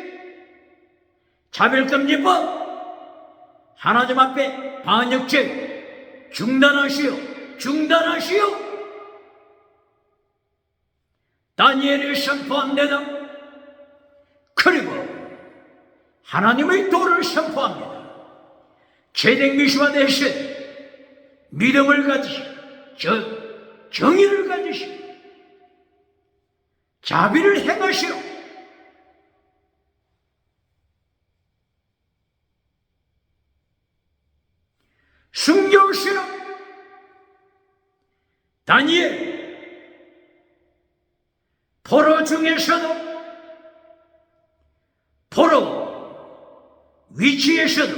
S1: 차별금지법, 하나님 앞에 반역죄 중단하시오. 다니엘이 선포합니다. 그리고 하나님의 도를 선포합니다. 제등 미수가 되신 믿음을 가지시고 정의를 가지시고 자비를 행하시오. 순교신앙 다니엘 포로 중에서도 포로 위치에서도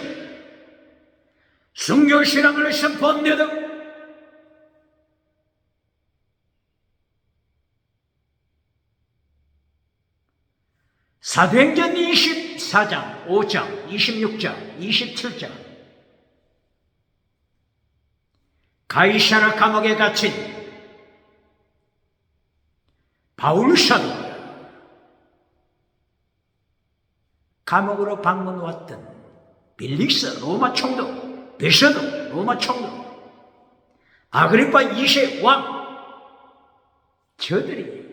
S1: 순교신앙을 선포합니다. 사도행전 24장, 5장, 26장, 27장 가이사랴 감옥에 갇힌 바울 사도 감옥으로 방문 왔던 빌릭스 로마 총독, 베서도 로마 총독, 아그리파 2세 왕, 저들이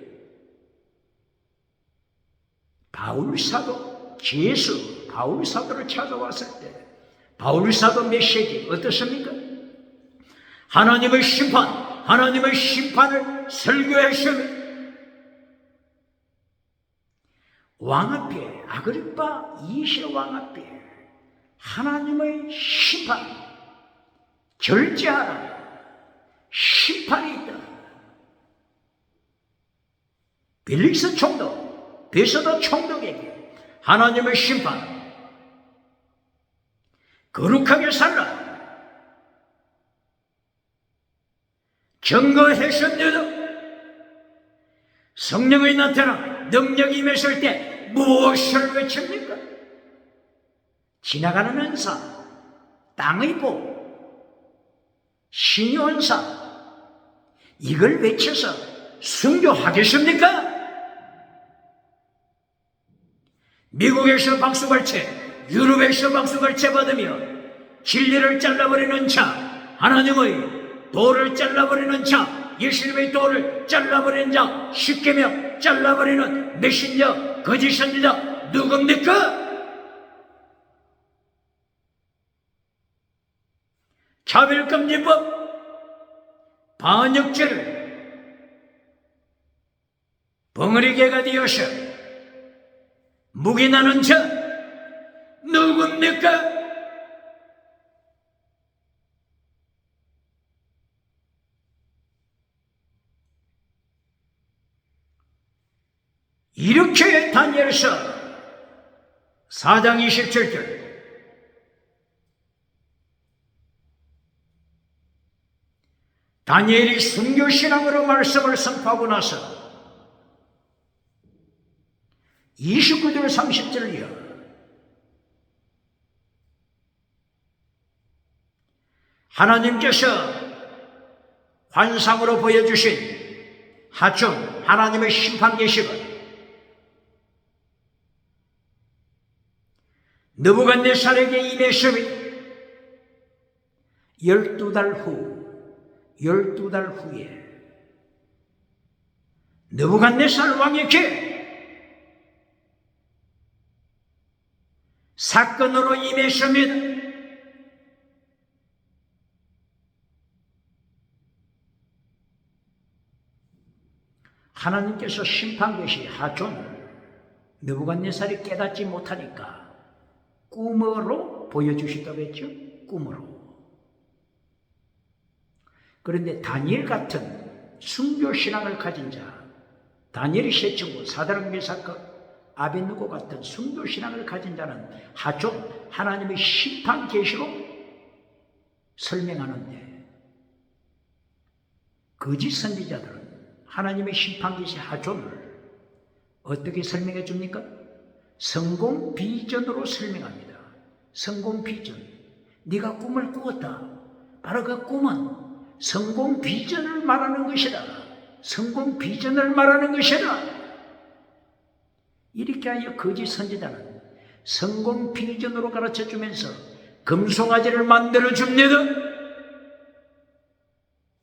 S1: 바울 사도, 예수 바울 사도를 찾아왔을 때 바울 사도 메시지 어떻습니까? 하나님의 심판을 설교했으며 왕 앞에, 아그리파 2세 왕 앞에 하나님의 심판, 절제하라, 심판이 있다. 빌릭스 총독, 베서도 총독에게 하나님의 심판, 거룩하게 살라. 경거하셨느냐? 성령의 나타나 능력이 임했을 때 무엇을 외칩니까? 지나가는 은사, 땅의 복, 신의 은사, 이걸 외쳐서 순교하겠습니까? 미국에서 박수갈채, 유럽에서 박수갈채 받으며 진리를 잘라버리는 자, 하나님의 도를 잘라버리는 자, 예수님의 도를 잘라버리는 자, 십계명 잘라버리는 메신저, 거짓 선지자 누굽니까? 차별금지법, 반역죄를 벙어리개가 되어서 묵인하는 자 누굽니까? 이렇게 다니엘서 4장 27절 다니엘이 순교신앙으로 말씀을 선포하고 나서 29절 30절이요. 하나님께서 환상으로 보여주신 하춘 하나님의 심판 계시가 느부갓네살에게 임했음이 12달 후에 느부갓네살 왕에게 사건으로 임했습니다. 하나님께서 심판 계시 하존을 느부갓네살이 깨닫지 못하니까 꿈으로 보여주시다고 했죠. 꿈으로. 그런데 다니엘 같은 순교신앙을 가진 자, 다니엘이 세 친구 사드락 메삭 아벳느고 같은 순교신앙을 가진 자는 하존 하나님의 심판 계시로 설명하는데, 거짓 선지자들은 하나님의 심판 계시 하존을 어떻게 설명해 줍니까? 성공 비전으로 설명합니다. 성공 비전. 네가 꿈을 꾸었다. 바로 그 꿈은 성공 비전을 말하는 것이다. 성공 비전을 말하는 것이다. 이렇게 하여 거짓 선지자는 성공 비전으로 가르쳐 주면서 금송아지를 만들어 줍니다.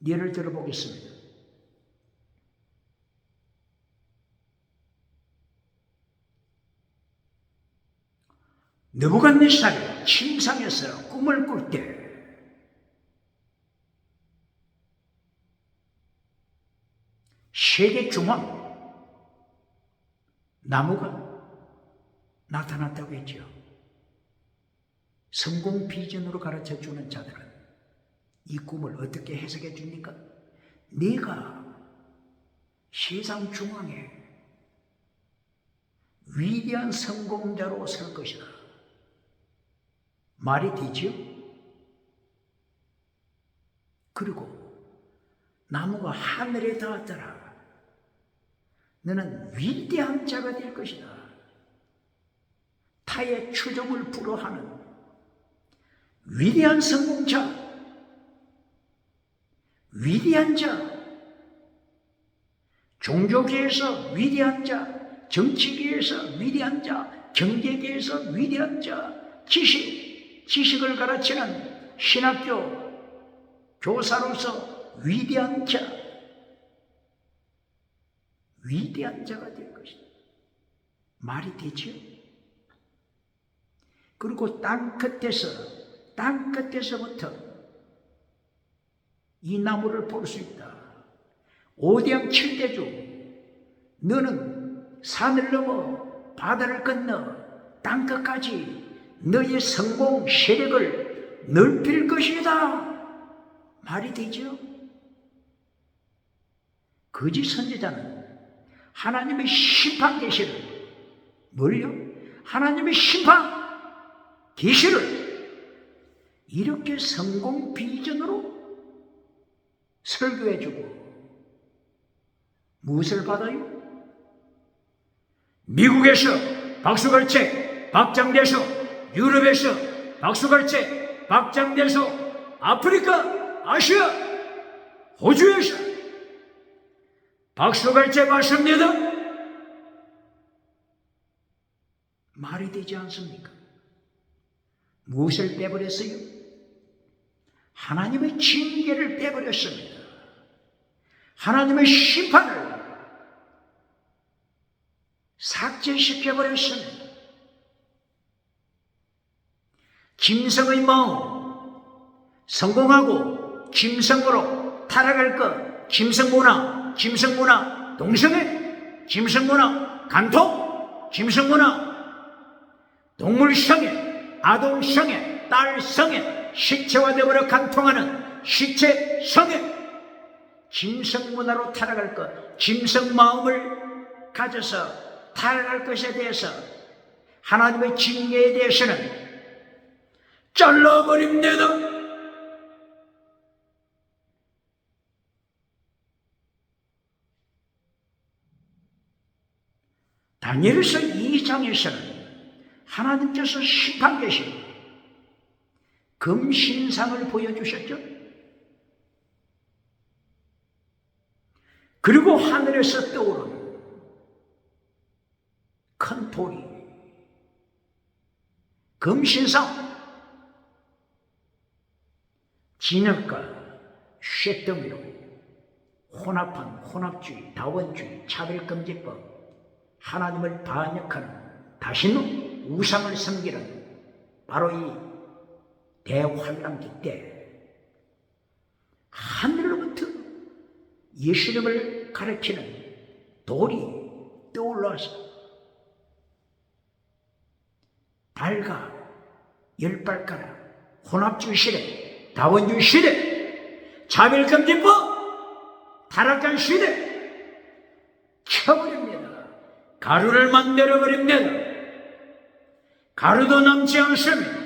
S1: 예를 들어 보겠습니다. 느부갓네살이 침상에서 꿈을 꿀 때 세계 중앙 나무가 나타났다고 했죠. 성공 비전으로 가르쳐 주는 자들은 이 꿈을 어떻게 해석해 줍니까? 네가 세상 중앙에 위대한 성공자로 설 것이다. 말이 되지요? 그리고 나무가 하늘에 닿았더라. 너는 위대한 자가 될 것이다. 타의 추종을 불허하는 위대한 성공자, 위대한 자, 종교계에서 위대한 자, 정치계에서 위대한 자, 경제계에서 위대한 자, 지식을 가르치는 신학교 교사로서 위대한 자, 위대한 자가 될 것이다. 말이 되죠? 그리고 땅 끝에서부터 이 나무를 볼 수 있다. 5대양 7대주, 너는 산을 넘어 바다를 건너 땅 끝까지 너의 성공 세력을 넓힐 것이다. 말이 되죠? 거짓 선지자는 하나님의 심판 계시를, 뭘요? 하나님의 심판 계시를 이렇게 성공 비전으로 설교해주고 무엇을 받아요? 미국에서 박수갈채 박장대소, 유럽에서 박수갈채 박장대소, 아프리카, 아시아, 호주에서 박수갈채 받습니다. 말이 되지 않습니까? 무엇을 빼버렸어요? 하나님의 징계를 빼버렸습니다. 하나님의 심판을 삭제시켜버렸습니다. 김성의 마음, 성공하고 김성으로 타락할 것, 김성문화, 김성문화, 동성애, 김성문화, 간통, 김성문화, 동물성애, 아동성애, 딸성애, 시체화되어버려 간통하는 시체성애, 김성문화로 타락할 것, 김성마음을 가져서 타락할 것에 대해서 하나님의 징계에 대해서는 잘라버립니다. 다니엘서 2장에서는 하나님께서 심판 계신 금신상을 보여주셨죠. 그리고 하늘에서 떠오른 큰 돌이 금신상, 진흙과 쇳덩이로 혼합한 혼합주의, 다원주의, 차별금지법, 하나님을 반역하는 다시는 우상을 섬기는 바로 이 대환란기 때 하늘로부터 예수님을 가리키는 돌이 떠올라서 발과 열발가락, 혼합주의 시대, 다원주의 시대, 차별금지법, 타락한 시대 쳐버립니다. 가루를 만들어버립니다. 가루도 남지 않습니다.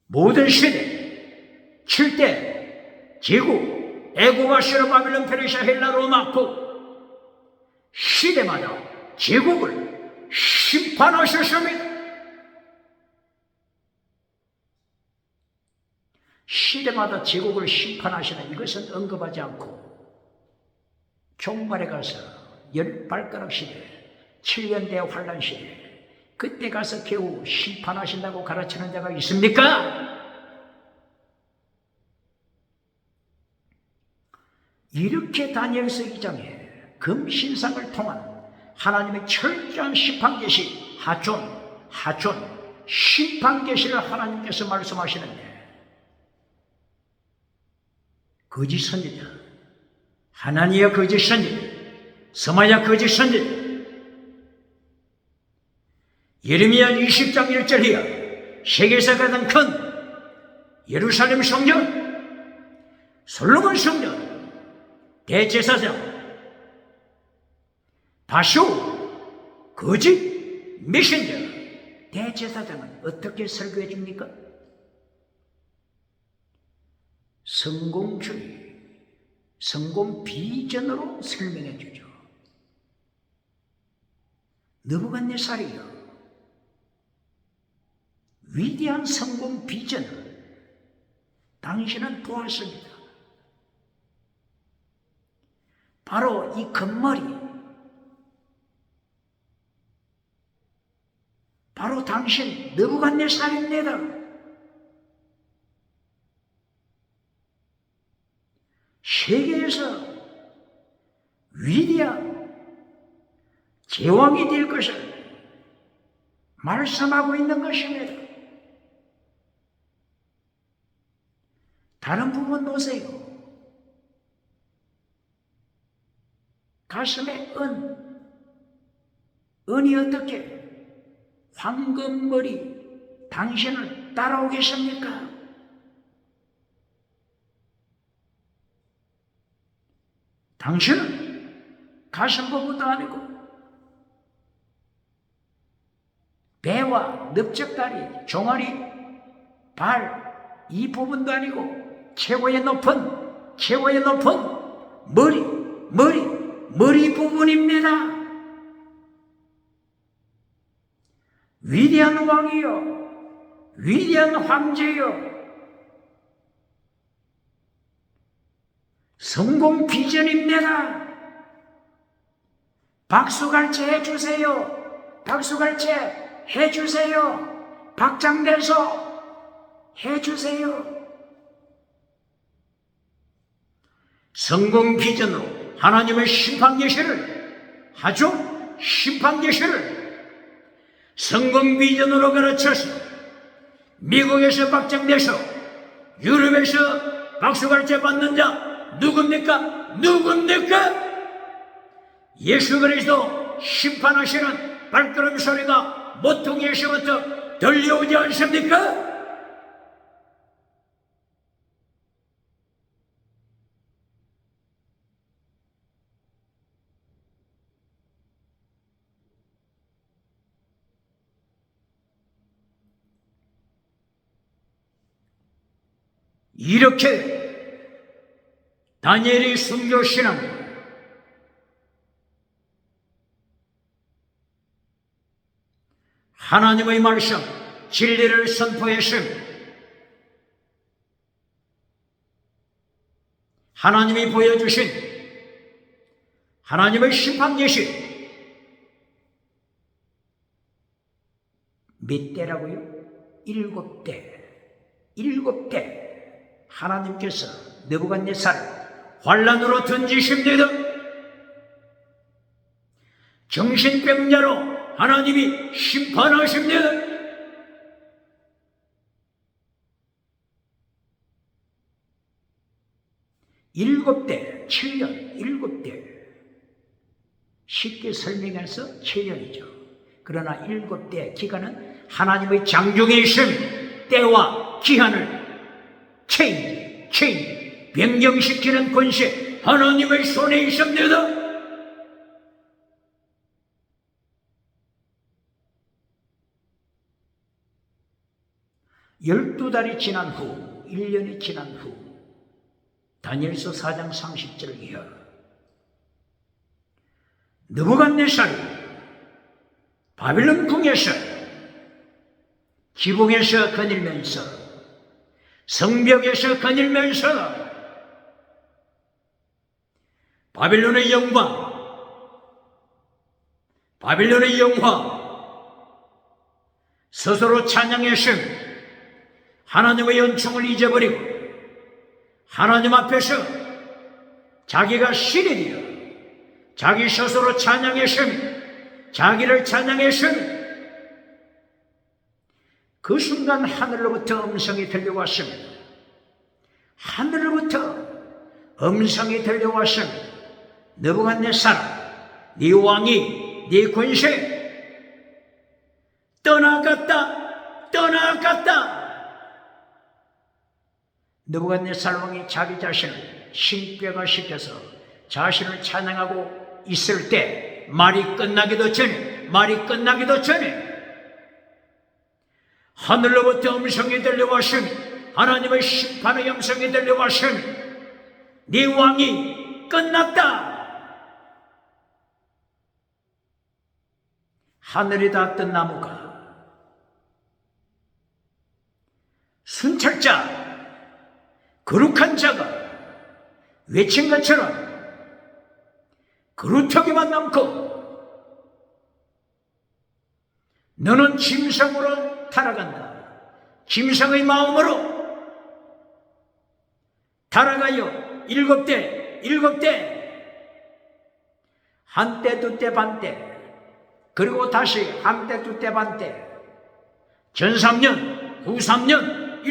S1: 모든 시대, 7대, 지구, 애굽, 아시르, 바빌론, 페르시아, 헬라, 로마, 국 시대마다 제국을 심판하셨습니다. 시대마다 제국을 심판하시는 이것은 언급하지 않고 종말에 가서 열발가락 시대, 7년 대환란 시대, 그때 가서 겨우 심판하신다고 가르치는 자가 있습니까? 이렇게 다니엘서 2장에 금신상을 통한 하나님의 철저한 심판 계시, 하존 심판 계시를 하나님께서 말씀하시는데 거짓 선지자, 하나니아 거짓 선지자, 스마야 거짓 선지자, 예레미야 20장 1절 이하 세계에서 가장 큰 예루살렘 성전, 솔로몬 성전, 대제사장 바쇼 거짓 메신저 대제사장은 어떻게 설교해 줍니까? 성공주의, 성공 비전으로 설명해 주죠. 느부갓네살이요, 위대한 성공 비전을 당신은 보았습니다. 바로 이 금머리, 바로 당신 느부갓네살입니다. 세계에서 위대한 제왕이 될 것을 말씀하고 있는 것입니다. 다른 부분 보세요. 가슴에 은이 어떻게 황금머리 당신을 따라오겠습니까? 당신은 가슴 부분도 아니고 배와 넓적다리, 종아리, 발 이 부분도 아니고 최고의 높은 머리 부분입니다. 위대한 왕이요, 위대한 황제요, 성공 비전입니다. 박수갈채 해주세요. 박수갈채 해주세요. 박장대소 해주세요. 성공 비전으로 하나님의 심판 계시를 하죠. 심판 계시를 성공 비전으로 가르쳐서 미국에서 박장대소, 유럽에서 박수갈채 받는 자 누굽니까? 예수 그리스도 심판하시는 발걸음 소리가 모퉁이에서부터 들려오지 않습니까? 이렇게 다니엘이 순교신앙 하나님의 말씀 진리를 선포했음, 하나님이 보여주신 하나님의 심판 계시 몇 대라고요? 7대. 7대 하나님께서 느부갓네살을 환란으로 던지십니다. 정신병자로 하나님이 심판하십니다. 일곱 대, 7년, 7대. 쉽게 설명해서 7년이죠. 그러나 7대 기간은 하나님의 장중이심 때와 기한을 체인지, 변경시키는 권세 하나님의 손에 있습니다. 12달이 지난 후, 1년이 지난 후, 다니엘서 4장 30절 이하, 느부갓네살이 바빌론 궁에서 지붕에서 거닐면서, 성벽에서 거닐면서 바빌론의 영광, 바빌론의 영화 스스로 찬양했음, 하나님의 연총을 잊어버리고 하나님 앞에서 자기가 신이 되어 자기 스스로 찬양했음, 자기를 찬양했음, 그 순간 하늘로부터 음성이 들려왔습니다. 하늘로부터 음성이 들려왔습니다. 느부갓네살아, 네 왕이, 네 권세 떠나갔다. 느부갓네살 왕이 자기 자신을 신병화 시켜서 자신을 찬양하고 있을 때 말이 끝나기도 전에 하늘로부터 음성이 들려왔음, 하나님의 심판의 음성이 들려왔음, 네 왕이 끝났다. 하늘이 닿았던 나무가 순찰자, 거룩한 자가 외친 것처럼 그루터기만 남고 너는 짐승으로 타락한다. 짐승의 마음으로 타락하여 7대, 한때, 두때, 반때, 그리고 다시 한때, 두때, 반때, 전 3년, 후 3년,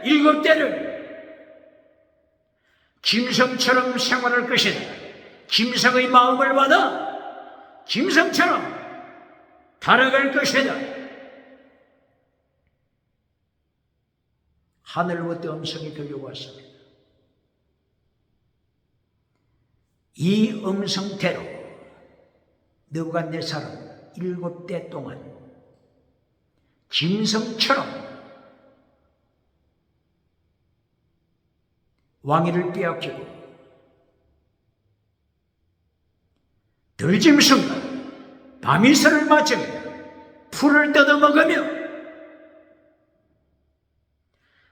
S1: 7대를 짐승처럼 생활할 것이다. 짐승의 마음을 받아 짐승처럼 타락할 것이다. 하늘로부터 음성이 들려왔습니다. 이 음성대로 느부갓네살은 7대 동안 짐승처럼 왕위를 빼앗기고 들짐승과 밤이슬을 맞으며 풀을 뜯어먹으며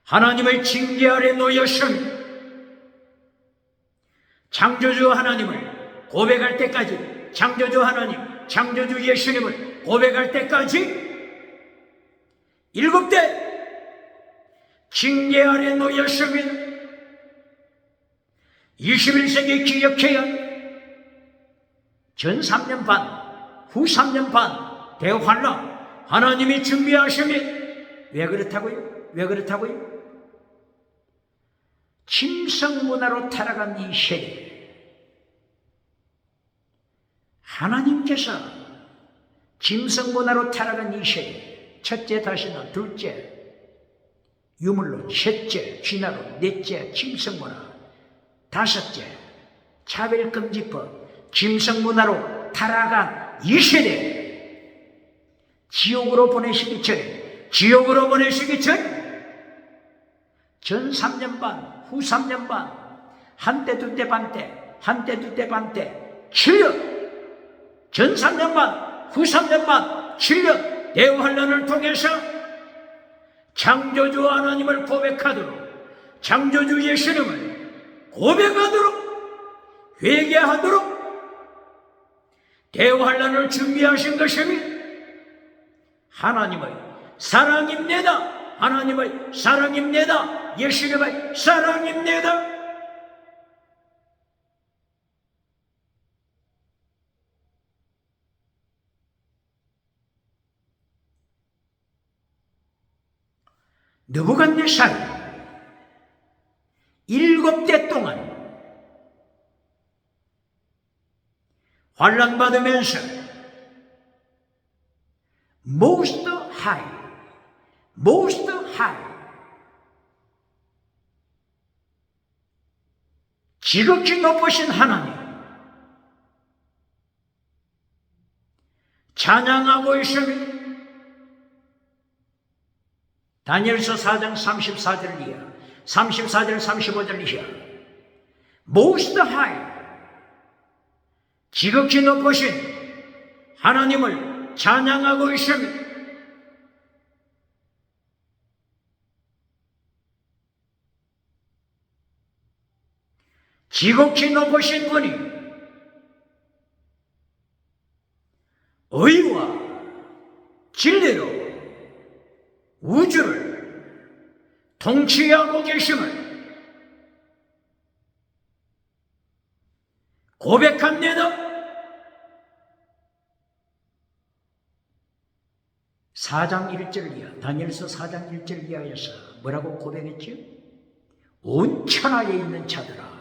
S1: 하나님의 징계 아래 놓였으며 창조주 하나님을 고백할 때까지, 창조주 하나님, 창조주 예수님을 고백할 때까지 7대 징계 아래 놓였으며 21세기 기억해야 전 3년 반, 후 3년 반 대환란 하나님이 준비하시면 왜 그렇다고요? 왜 그렇다고요? 짐승 문화로 타락한 이 세대, 하나님께서 짐승 문화로 타락한 이 세대, 첫째 다시는, 둘째 유물론, 셋째 쥐나론, 넷째 짐승 문화, 다섯째 차별금지법, 짐승 문화로 타락한 이 세대 지옥으로 보내시기 전에, 지옥으로 보내시기 전에 전 3년 반, 후 3년 반, 한때 두때 반때, 한때 두때 반때 7년, 전 3년 반, 후 3년 반 7년 대환란을 통해서 창조주 하나님을 고백하도록, 창조주 예수님을 고백하도록, 회개하도록 대환란을 준비하신 것이니 하나님의 사랑입니다. 하나님의 사랑입니다. 예수님의 사랑입니다. 느부갓네살 7대 동안 환난받으면서 most high 지극히 높으신 하나님 찬양하고 있으며 다니엘서 4장 34절 이하, 34절 35절 이하 most high 지극히 높으신 하나님을 찬양하고 있으며 지극히 높으신 분이 의와 진리로 우주를 통치하고 계심을 고백합니다. 4장 1절 이하, 다니엘서 4장 1절 이하에서 뭐라고 고백했지? 온 천하에 있는 자들아,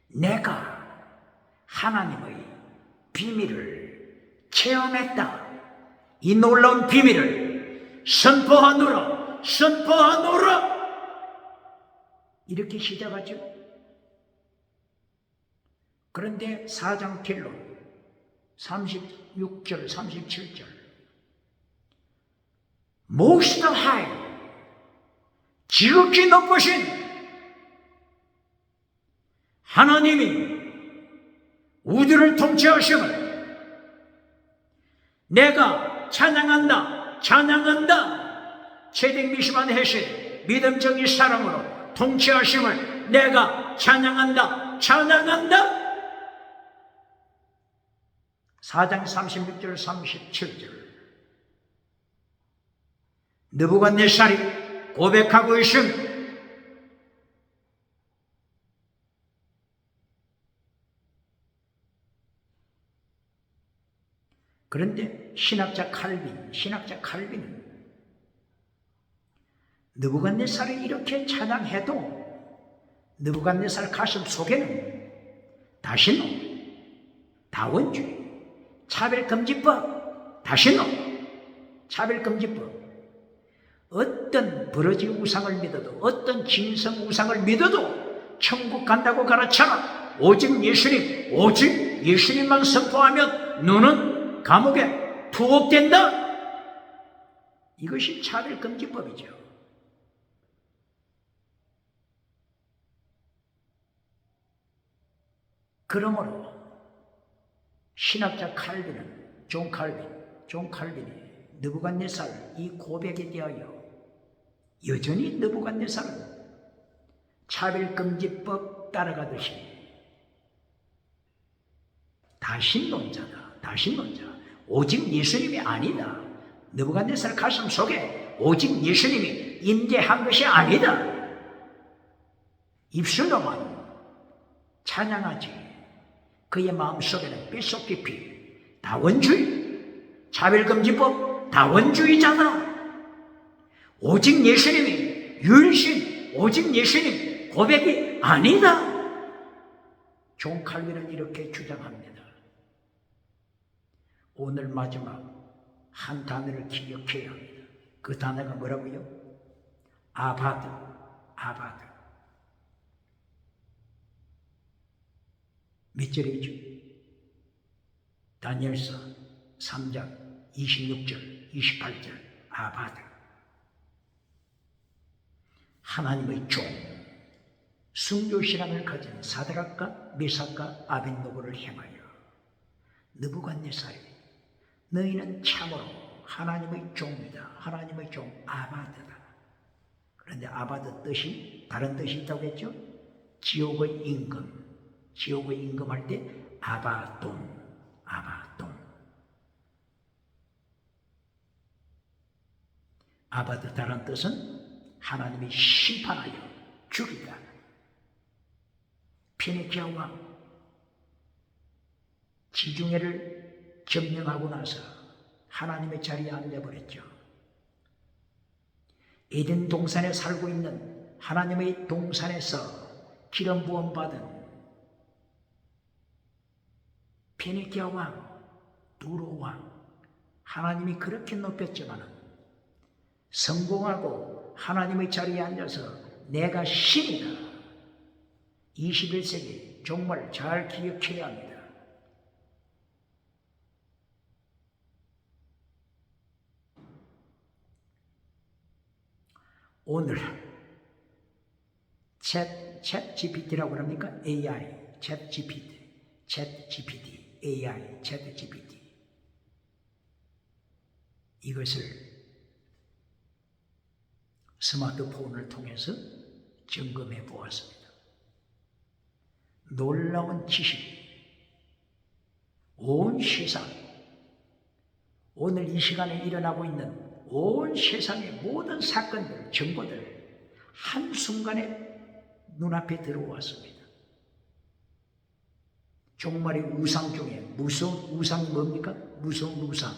S1: 내가 하나님의 비밀을 체험했다. 이 놀라운 비밀을 선포하노라, 선포하노라. 이렇게 시작하죠. 그런데 4장 결론 36절, 37절 most high 지극히 높으신 하나님이 우주를 통치하심을 내가 찬양한다, 찬양한다. 채택미심한 해신 믿음적인 사랑으로 통치하심을 내가 찬양한다, 찬양한다. 4장 36절 37절 느부갓네살이 고백하고 있음. 그런데 신학자 칼빈은 느부갓네살이 이렇게 찬양해도 느부갓네살 가슴 속에는 다시는 다원주의, 차별금지법, 다시는 차별금지법, 어떤 버러지 우상을 믿어도, 어떤 짐승 우상을 믿어도 천국 간다고 가르쳐라. 오직 예수님, 오직 예수님만 선포하면 너는 감옥에 투옥된다. 이것이 차별금지법이죠. 그러므로 신학자 칼빈은 존 칼빈이 느부갓네살 이 고백에 대하여 여전히 느부갓네살은 차별금지법 따라가듯이 다신론자다. 오직 예수님이 아니다. 느부갓네살 가슴 속에 오직 예수님이 임재한 것이 아니다. 입술로만 찬양하지 그의 마음속에는 뼛속 깊이 다원주의, 차별금지법 다원주의자다. 오직 예수님이 유일신, 오직 예수님 고백이 아니다. 존 칼빈은 이렇게 주장합니다. 오늘 마지막 한 단어를 기억해야 합니다. 그 단어가 뭐라고요? 아바드. 몇 절이죠? 다니엘서 3장 26절, 28절 아바드. 하나님의 종, 순교신앙을 가진 사드락과 메삭과 아벳노고를 행하여 느부갓네살이 너희는 참으로 하나님의 종이다. 하나님의 종 아바드다. 그런데 아바드 뜻이 다른 뜻이 있다고 했죠? 지옥의 임금. 지옥의 임금할 때 아바돈. 아바드 다른 뜻은 하나님이 심판하여 죽이다. 페니키아 왕 지중해를 점령하고 나서 하나님의 자리에 앉아버렸죠. 에덴 동산에 살고 있는 하나님의 동산에서 기름 부음 받은 페니키아 왕, 두로 왕, 하나님이 그렇게 높였지만 성공하고 하나님의 자리에 앉아서 내가 신이다. 21세기 정말 잘 기억해야 합니다. 오늘 챗 GPT라고 합니까? AI, 챗 GPT, AI, 챗 GPT. 이것을 스마트폰을 통해서 점검해 보았습니다. 놀라운 지식이 온 세상, 오늘 이 시간에 일어나고 있는 온 세상의 모든 사건들, 정보들 한순간에 눈앞에 들어왔습니다. 종말의 우상 중에 무서운 우상이 뭡니까? 무서운 우상.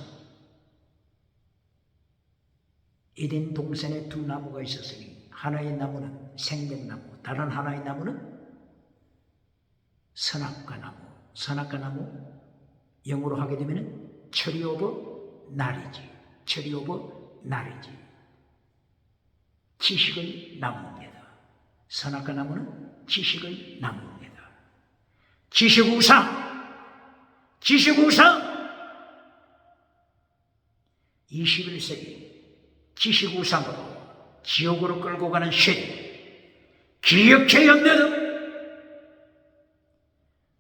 S1: 에덴 동산에 두 나무가 있었으니 하나의 나무는 생명나무, 다른 하나의 나무는 선악과 나무. 선악과 나무 영어로 하게 되면 트리 오브 나리지. 지식의 나무입니다. 선악과 나무는 지식의 나무입니다. 지식우상 21세기 지식우상으로 지옥으로 끌고 가는 시대 기억해야 합니다.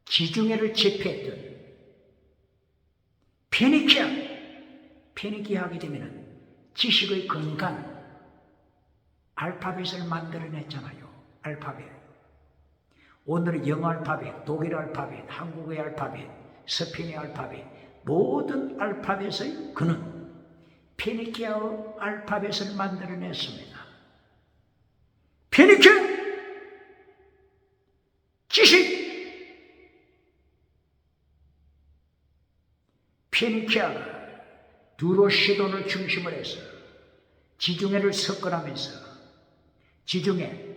S1: 지중해를 제패했던 페니키아 하게 되면 지식의 근간 알파벳을 만들어냈잖아요. 알파벳. 오늘의 영어 알파벳, 독일 알파벳, 한국의 알파벳, 스페인의 알파벳, 모든 알파벳의 근원 페니키아어 알파벳을 만들어냈습니다. 페니키아 지식. 페니키아가 두로 시돈을 중심으로 해서 지중해를 석권하면서 지중해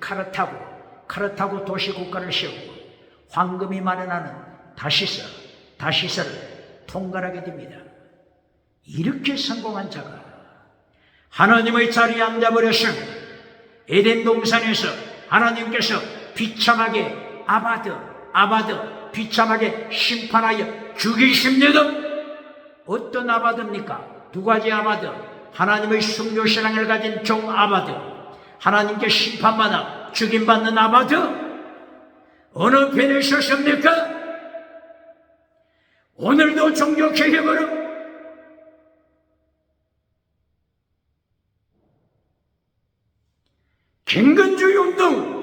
S1: 카르타고 도시국가를 세우고 황금이 마련하는 다시서를 통괄하게 됩니다. 이렇게 성공한 자가 하나님의 자리에 앉아버렸으면 에덴 동산에서 하나님께서 비참하게 아바드 비참하게 심판하여 죽이십니다. 어떤 아바드입니까? 두 가지 아바드. 하나님의 순교신앙을 가진 종 아바드, 하나님께 심판받아 죽임받는 아바드. 어느 편에 서십니까? 오늘도 종교개혁으로 김근주의 운동,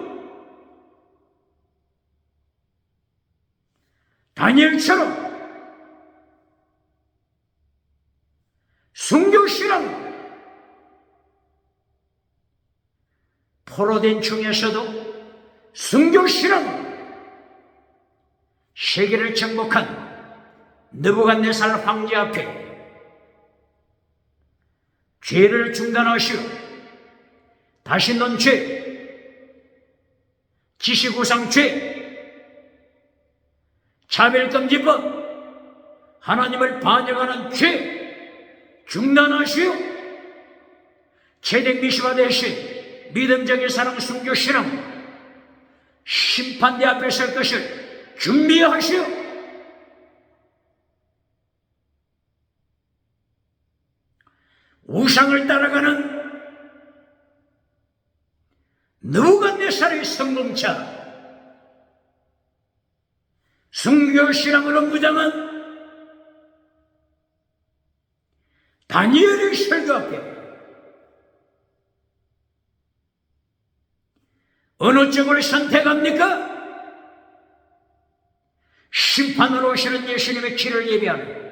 S1: 다니엘처럼 순교신앙 포로된 중에서도 순교신앙 세계를 정복한 느부갓네살 황제 앞에 죄를 중단하시오. 다시 넌 죄, 지시구상죄, 차별금지법, 하나님을 반역하는 죄 중단하시오. 채택미시가 되신 믿음적인 사랑 순교신앙 심판대 앞에 설 것을 준비하시오. 우상을 따라가는 느부갓네살의 성공차 순교신앙으로 무장한 다니엘의 설교 앞에 어느 쪽을 선택합니까? 심판으로 오시는 예수님의 길을 예비하는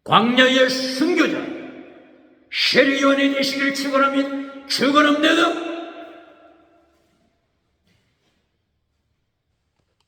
S1: 광야의 순교자 세례요한의 되시기를 축원합니다. 축원합니다.